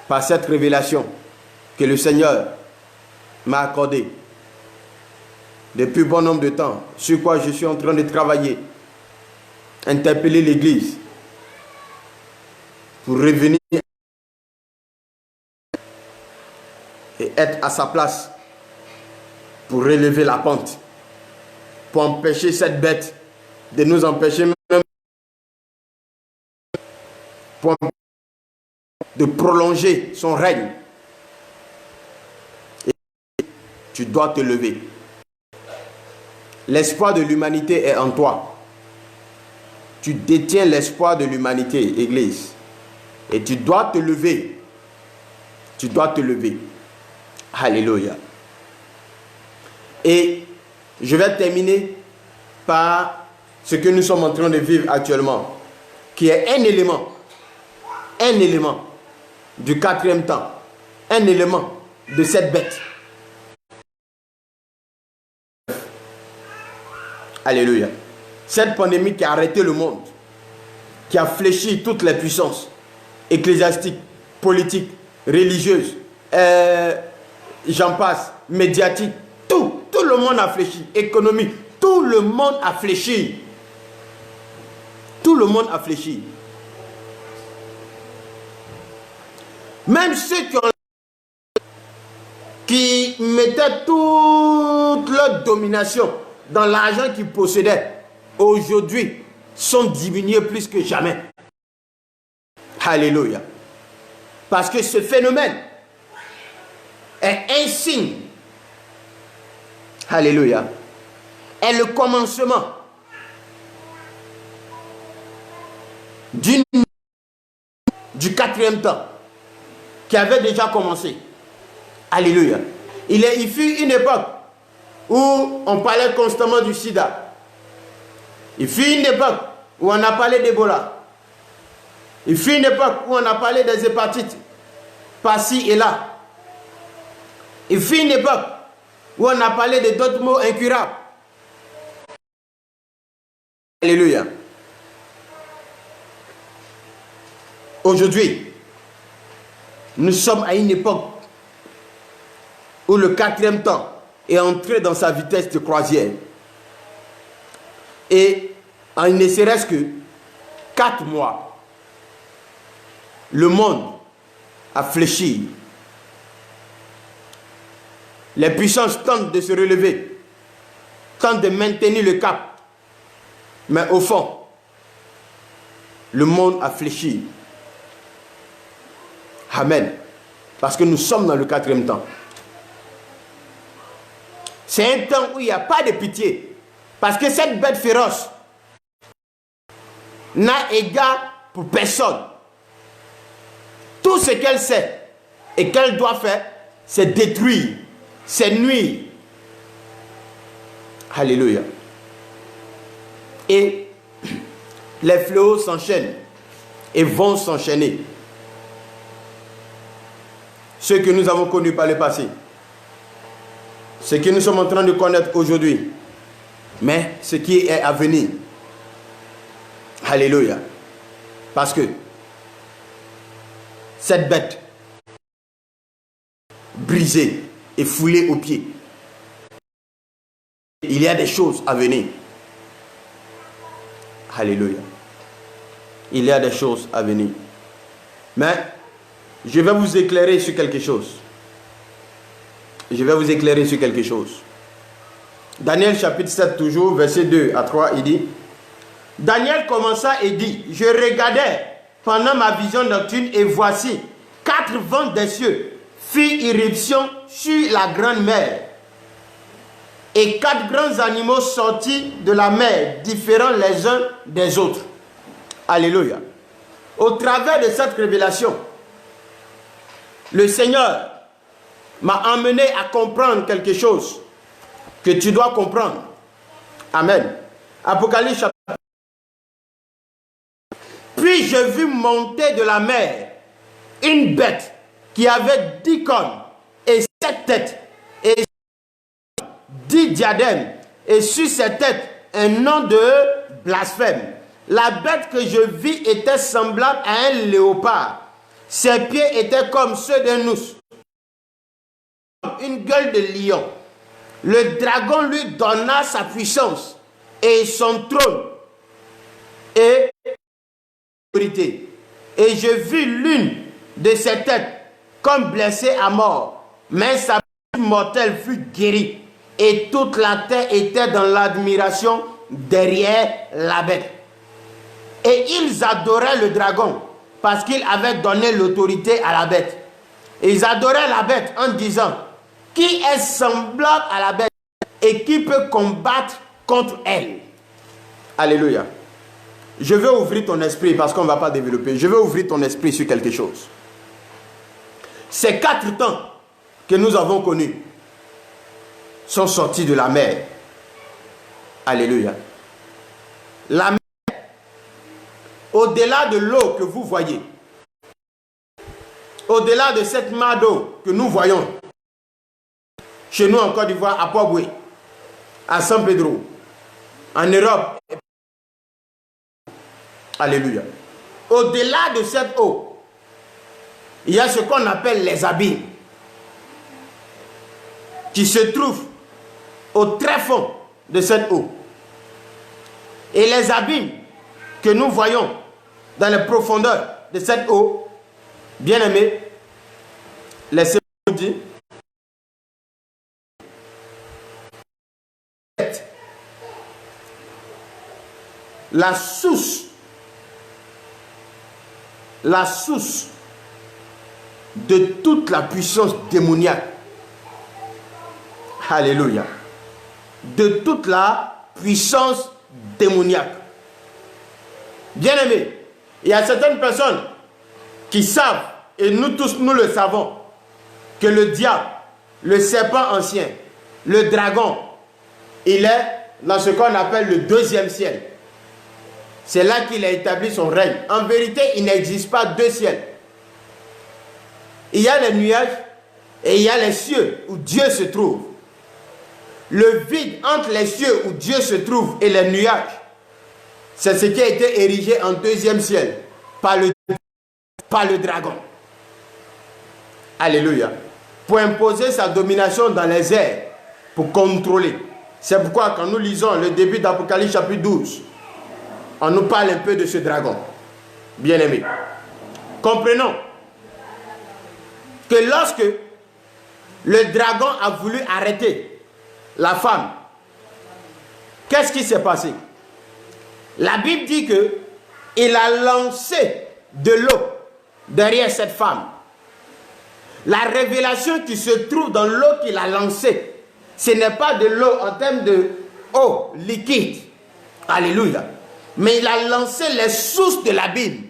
par cette révélation que le Seigneur m'a accordée depuis bon nombre de temps, sur quoi je suis en train de travailler, interpeller l'Église pour revenir et être à sa place pour relever la pente, pour empêcher cette bête de nous empêcher même de prolonger son règne. Et tu dois te lever. L'espoir de l'humanité est en toi. Tu détiens l'espoir de l'humanité, Église. Et tu dois te lever. Tu dois te lever. Alléluia. Et je vais terminer par ce que nous sommes en train de vivre actuellement, qui est un élément du 4e temps, un élément de cette bête. Alléluia. Cette pandémie qui a arrêté le monde, qui a fléchi toutes les puissances ecclésiastiques, politiques, religieuses, j'en passe, médiatiques, tout le monde a fléchi, économique, tout le monde a fléchi. Tout le monde a fléchi. Même ceux qui mettaient toute leur domination dans l'argent qu'ils possédaient, aujourd'hui, sont diminués plus que jamais. Alléluia. Parce que ce phénomène est un signe. Alléluia. Est le commencement du 4e temps qui avait déjà commencé. Alléluia. Il fut une époque où on parlait constamment du sida. Il fut une époque où on a parlé d'Ebola. Il fut une époque où on a parlé des hépatites par-ci et là. Il fut une époque où on a parlé de d'autres maux incurables. Alléluia. Aujourd'hui, nous sommes à une époque où le 4e temps est entré dans sa vitesse de croisière. Et en ne serait-ce que 4 mois, le monde a fléchi. Les puissances tentent de se relever, tentent de maintenir le cap. Mais au fond, le monde a fléchi. Amen. Parce que nous sommes dans le 4e temps. C'est un temps où il n'y a pas de pitié. Parce que cette bête féroce n'a égard pour personne. Tout ce qu'elle sait et qu'elle doit faire, c'est détruire, c'est nuire. Alléluia. Et les fléaux s'enchaînent et vont s'enchaîner. Ce que nous avons connu par le passé, ce que nous sommes en train de connaître aujourd'hui, mais ce qui est à venir. Alléluia. Parce que cette bête brisée et foulée aux pieds, il y a des choses à venir. Alléluia. Il y a des choses à venir. Mais je vais vous éclairer sur quelque chose. Je vais vous éclairer sur quelque chose. Daniel chapitre 7 toujours, verset 2 à 3, il dit: Daniel commença et dit: Je regardais pendant ma vision nocturne et voici 4 vents des cieux firent irruption sur la grande mer. Et 4 grands animaux sortis de la mer, différents les uns des autres. Alléluia. Au travers de cette révélation, le Seigneur m'a emmené à comprendre quelque chose que tu dois comprendre. Amen. Apocalypse chapitre. Puis Puis je vis monter de la mer une bête qui avait 10 cornes et 7 têtes et 10 diadèmes, et sur ses têtes un nom de blasphème. La bête que je vis était semblable à un léopard. Ses pieds étaient comme ceux d'un ours, une gueule de lion. Le dragon lui donna sa puissance et son trône et autorité. Et je vis l'une de ses têtes comme blessée à mort, mais sa blessure mortelle fut guérie. Et toute la terre était dans l'admiration derrière la bête. Et ils adoraient le dragon parce qu'il avait donné l'autorité à la bête. Et ils adoraient la bête en disant: qui est semblable à la bête et qui peut combattre contre elle? Alléluia. Je veux ouvrir ton esprit parce qu'on ne va pas développer. Je veux ouvrir ton esprit sur quelque chose. Ces 4 temps que nous avons connus sont sortis de la mer. Alléluia. La mer, au-delà de l'eau que vous voyez, au-delà de cette mare d'eau que nous voyons, chez nous en Côte d'Ivoire, à Port-Boué, à San Pedro, en Europe. Alléluia. Au-delà de cette eau, il y a ce qu'on appelle les abîmes, qui se trouvent au très fond de cette eau. Et les abîmes que nous voyons dans les profondeurs de cette eau, bien aimés, laissez-moi dire, la source de toute la puissance démoniaque. Alléluia. De toute la puissance démoniaque. Bien aimé, il y a certaines personnes qui savent, et nous tous nous le savons, que le diable, le serpent ancien, le dragon, il est dans ce qu'on appelle le 2e ciel. C'est là qu'il a établi son règne. En vérité, il n'existe pas 2 ciels. Il y a les nuages et il y a les cieux où Dieu se trouve. Le vide entre les cieux où Dieu se trouve et les nuages, c'est ce qui a été érigé en 2e ciel par le dragon. Alléluia. Pour imposer sa domination dans les airs, pour contrôler. C'est pourquoi quand nous lisons le début d'Apocalypse chapitre 12, on nous parle un peu de ce dragon. Bien aimé. Comprenons que lorsque le dragon a voulu arrêter la femme, qu'est-ce qui s'est passé? La Bible dit que il a lancé de l'eau derrière cette femme. La révélation qui se trouve dans l'eau qu'il a lancée, ce n'est pas de l'eau en termes de eau liquide. Alléluia. Mais il a lancé les sources de l'abîme.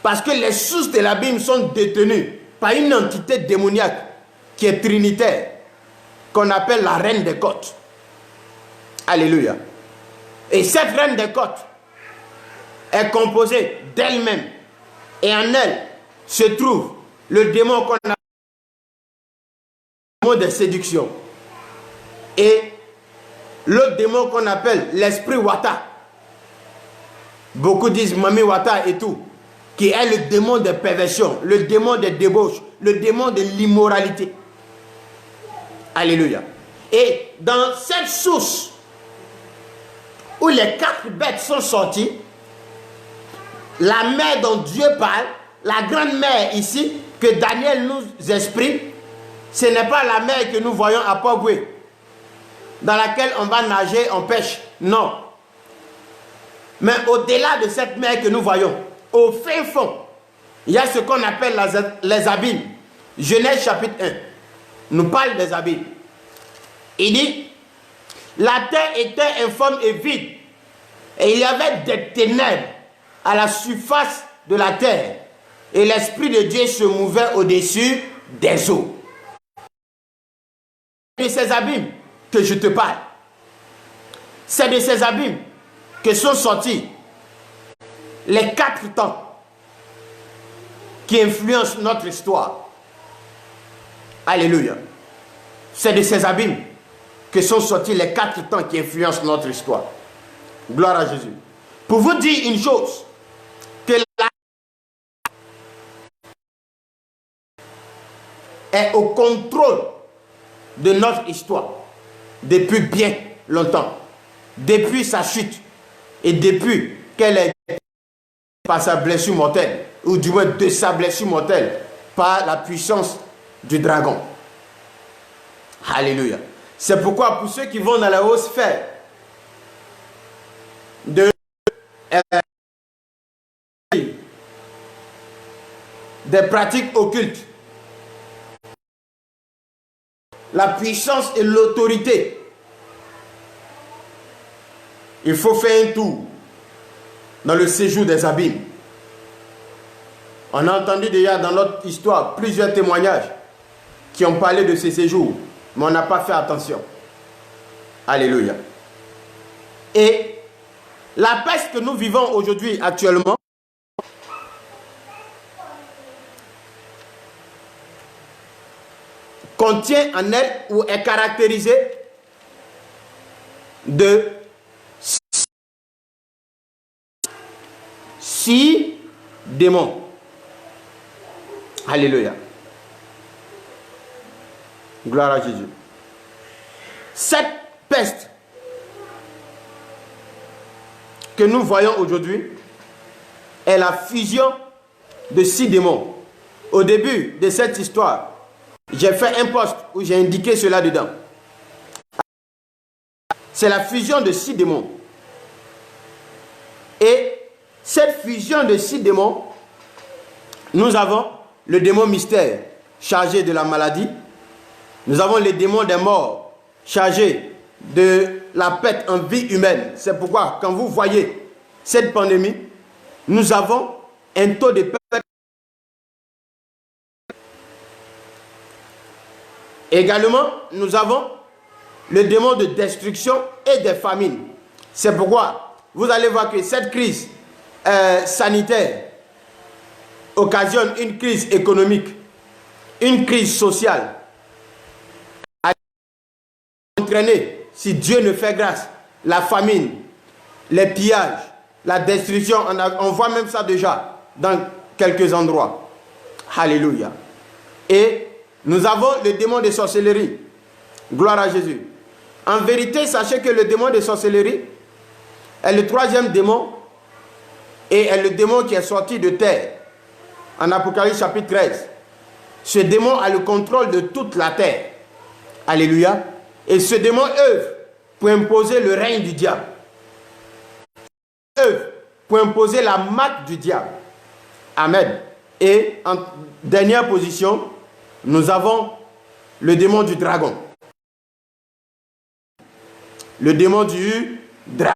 Parce que les sources de l'abîme sont détenues par une entité démoniaque qui est trinitaire, qu'on appelle la reine des côtes. Alléluia. Et cette reine des côtes est composée d'elle-même. Et en elle se trouve le démon qu'on appelle le démon de séduction. Et l'autre démon qu'on appelle l'esprit Wata. Beaucoup disent Mami Wata et tout. Qui est le démon de perversion, le démon de débauche, le démon de l'immoralité. Alléluia. Et dans cette source où les 4 bêtes sont sorties, la mer dont Dieu parle, la grande mer ici, que Daniel nous exprime, ce n'est pas la mer que nous voyons à Port-Boué, dans laquelle on va nager, on pêche. Non. Mais au-delà de cette mer que nous voyons, au fin fond, il y a ce qu'on appelle les abîmes. Genèse chapitre 1 nous parle des abîmes. Il dit, la terre était informe et vide, et il y avait des ténèbres à la surface de la terre, et l'Esprit de Dieu se mouvait au-dessus des eaux. C'est de ces abîmes que je te parle. C'est de ces abîmes que sont sortis les 4 temps qui influencent notre histoire. Alléluia. C'est de ces abîmes que sont sortis les 4 temps qui influencent notre histoire. Gloire à Jésus. Pour vous dire une chose, que la est au contrôle de notre histoire depuis bien longtemps, depuis sa chute et depuis qu'elle est par sa blessure mortelle, ou du moins de sa blessure mortelle, par la puissance du dragon. Alléluia. C'est pourquoi pour ceux qui vont dans la haute sphère des pratiques occultes, la puissance et l'autorité, il faut faire un tour dans le séjour des abîmes. On a entendu déjà dans notre histoire plusieurs témoignages qui ont parlé de ces séjours, mais on n'a pas fait attention. Alléluia. Et la peste que nous vivons aujourd'hui actuellement contient en elle ou est caractérisée de 6 démons. Alléluia. Gloire à Jésus. Cette peste que nous voyons aujourd'hui est la fusion de 6 démons. Au début de cette histoire, j'ai fait un post où j'ai indiqué cela dedans. C'est la fusion de 6 démons. Et cette fusion de 6 démons, nous avons le démon mystère chargé de la maladie. Nous avons les démons des morts chargés de la perte en vie humaine. C'est pourquoi quand vous voyez cette pandémie, nous avons un taux de perte. Également, nous avons le démon de destruction et des famines. C'est pourquoi vous allez voir que cette crise sanitaire occasionne une crise économique, une crise sociale, a entraîné, si Dieu ne fait grâce, la famine, les pillages, la destruction. On voit même ça déjà dans quelques endroits. Alléluia. Et nous avons le démon de sorcellerie. Gloire à Jésus. En vérité, sachez que le démon de sorcellerie est le 3e démon et est le démon qui est sorti de terre. En Apocalypse chapitre 13. Ce démon a le contrôle de toute la terre. Alléluia. Et ce démon œuvre pour imposer le règne du diable. Œuvre pour imposer la marque du diable. Amen. Et en dernière position, nous avons le démon du dragon. Le démon du dragon.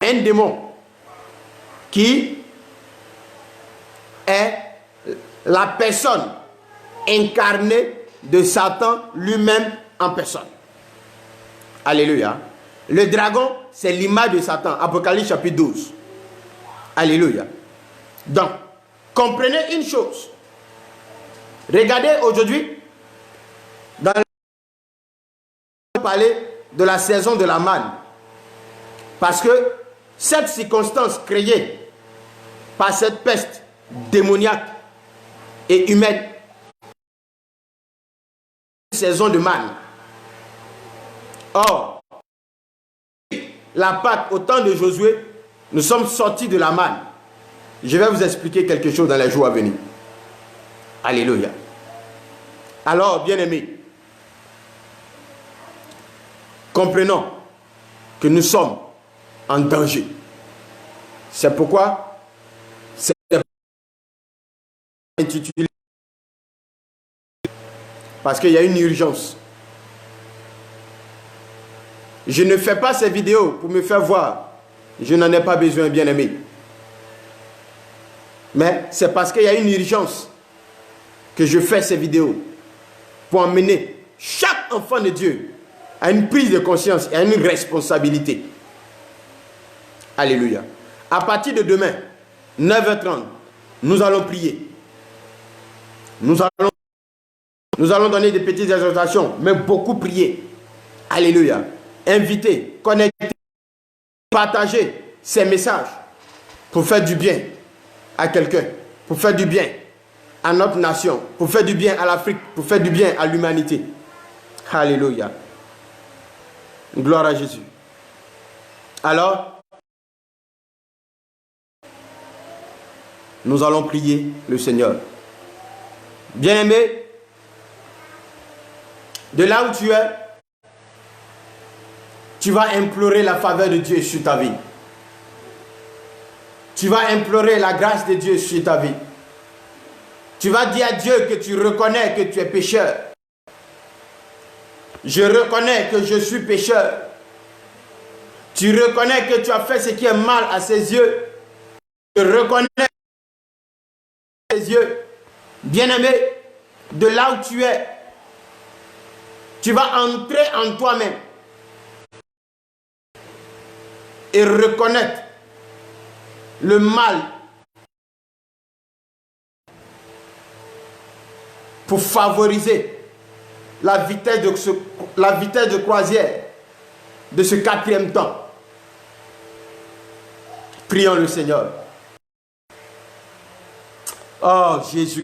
Un démon qui est la personne incarnée de Satan lui-même en personne. Alléluia. Le dragon, c'est l'image de Satan. Apocalypse chapitre 12. Alléluia. Donc, comprenez une chose. Regardez aujourd'hui, dans le parler de la saison de la manne. Parce que cette circonstance créée par cette peste démoniaque et humaine, saison de manne. Or, la Pâque au temps de Josué, nous sommes sortis de la manne. Je vais vous expliquer quelque chose dans les jours à venir. Alléluia. Alors, bien-aimés, comprenons que nous sommes en danger. C'est pourquoi c'est intitulé parce qu'il y a une urgence. Je ne fais pas ces vidéos pour me faire voir. Je n'en ai pas besoin, bien-aimé. Mais c'est parce qu'il y a une urgence que je fais ces vidéos pour emmener chaque enfant de Dieu à une prise de conscience et à une responsabilité. Alléluia. À partir de demain, 9h30, nous allons prier. Nous allons donner des petites exhortations, mais beaucoup prier. Alléluia. Inviter, connecter, partager ces messages pour faire du bien à quelqu'un, pour faire du bien à notre nation, pour faire du bien à l'Afrique, pour faire du bien à l'humanité. Alléluia. Gloire à Jésus. Alors, nous allons prier le Seigneur. Bien-aimé, de là où tu es, tu vas implorer la faveur de Dieu sur ta vie. Tu vas implorer la grâce de Dieu sur ta vie. Tu vas dire à Dieu que tu reconnais que tu es pécheur. Je reconnais que je suis pécheur. Tu reconnais que tu as fait ce qui est mal à ses yeux. Je reconnais à ses yeux. Bien-aimé, de là où tu es, tu vas entrer en toi-même et reconnaître le mal pour favoriser la vitesse de croisière de ce 4e temps. Prions le Seigneur. Oh Jésus.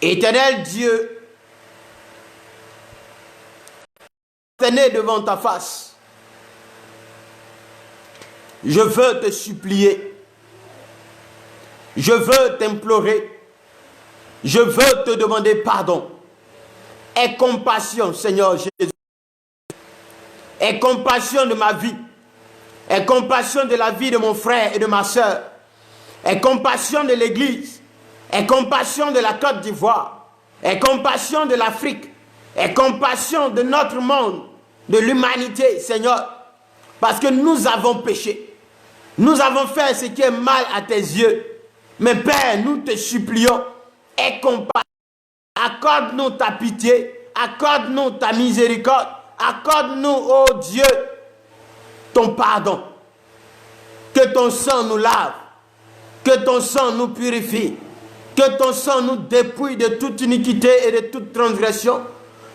Éternel Dieu, tenez devant ta face. Je veux te supplier. Je veux t'implorer. Je veux te demander pardon. Aie compassion, Seigneur Jésus. Aie compassion de ma vie. Aie compassion de la vie de mon frère et de ma soeur. Aie compassion de l'Église. Aie compassion de la Côte d'Ivoire. Aie compassion de l'Afrique. Aie compassion de notre monde, de l'humanité, Seigneur. Parce que nous avons péché. Nous avons fait ce qui est mal à tes yeux. Mais Père, nous te supplions, aie compassion. Accorde-nous ta pitié. Accorde-nous ta miséricorde. Accorde-nous, ô Dieu, ton pardon. Que ton sang nous lave. Que ton sang nous purifie. Que ton sang nous dépouille de toute iniquité et de toute transgression.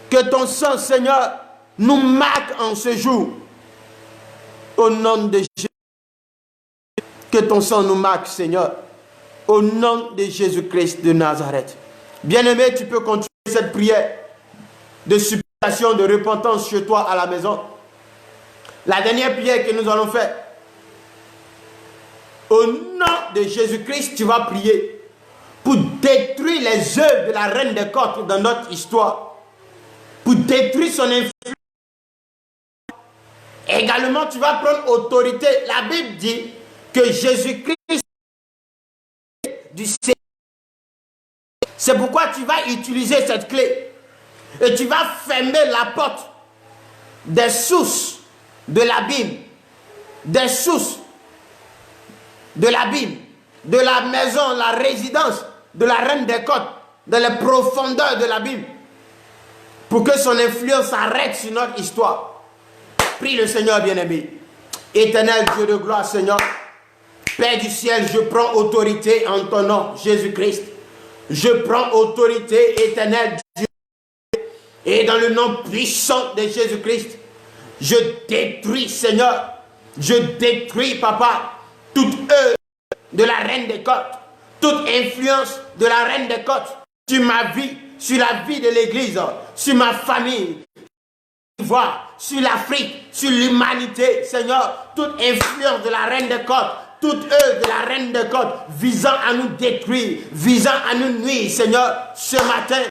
Que ton sang, Seigneur, nous marque en ce jour. Au nom de Jésus. Que ton sang nous marque, Seigneur. Au nom de Jésus-Christ de Nazareth. Bien-aimé, tu peux continuer cette prière de supplication, de repentance chez toi à la maison. La dernière prière que nous allons faire. Au nom de Jésus-Christ, tu vas prier pour détruire les œuvres de la reine des côtes dans notre histoire. Pour détruire son influence. Également, tu vas prendre autorité. La Bible dit que Jésus-Christ du Seigneur. C'est pourquoi tu vas utiliser cette clé. Et tu vas fermer la porte des sources de l'abîme. Des sources de l'abîme. De la maison, la résidence de la reine des côtes. Dans les profondeurs de l'abîme. Pour que son influence s'arrête sur notre histoire. Prie le Seigneur bien-aimé. Éternel Dieu de gloire, Seigneur. Père du ciel, je prends autorité en ton nom, Jésus-Christ. Je prends autorité éternelle, Dieu. Et dans le nom puissant de Jésus-Christ, je détruis, Seigneur, je détruis, Papa, toute œuvre de la reine des côtes, toute influence de la reine des côtes sur ma vie, sur la vie de l'Église, sur ma famille, sur l'Afrique, sur l'humanité, Seigneur, toute influence de la reine des côtes, toute œuvre de la reine des côtes visant à nous détruire, visant à nous nuire, Seigneur, ce matin,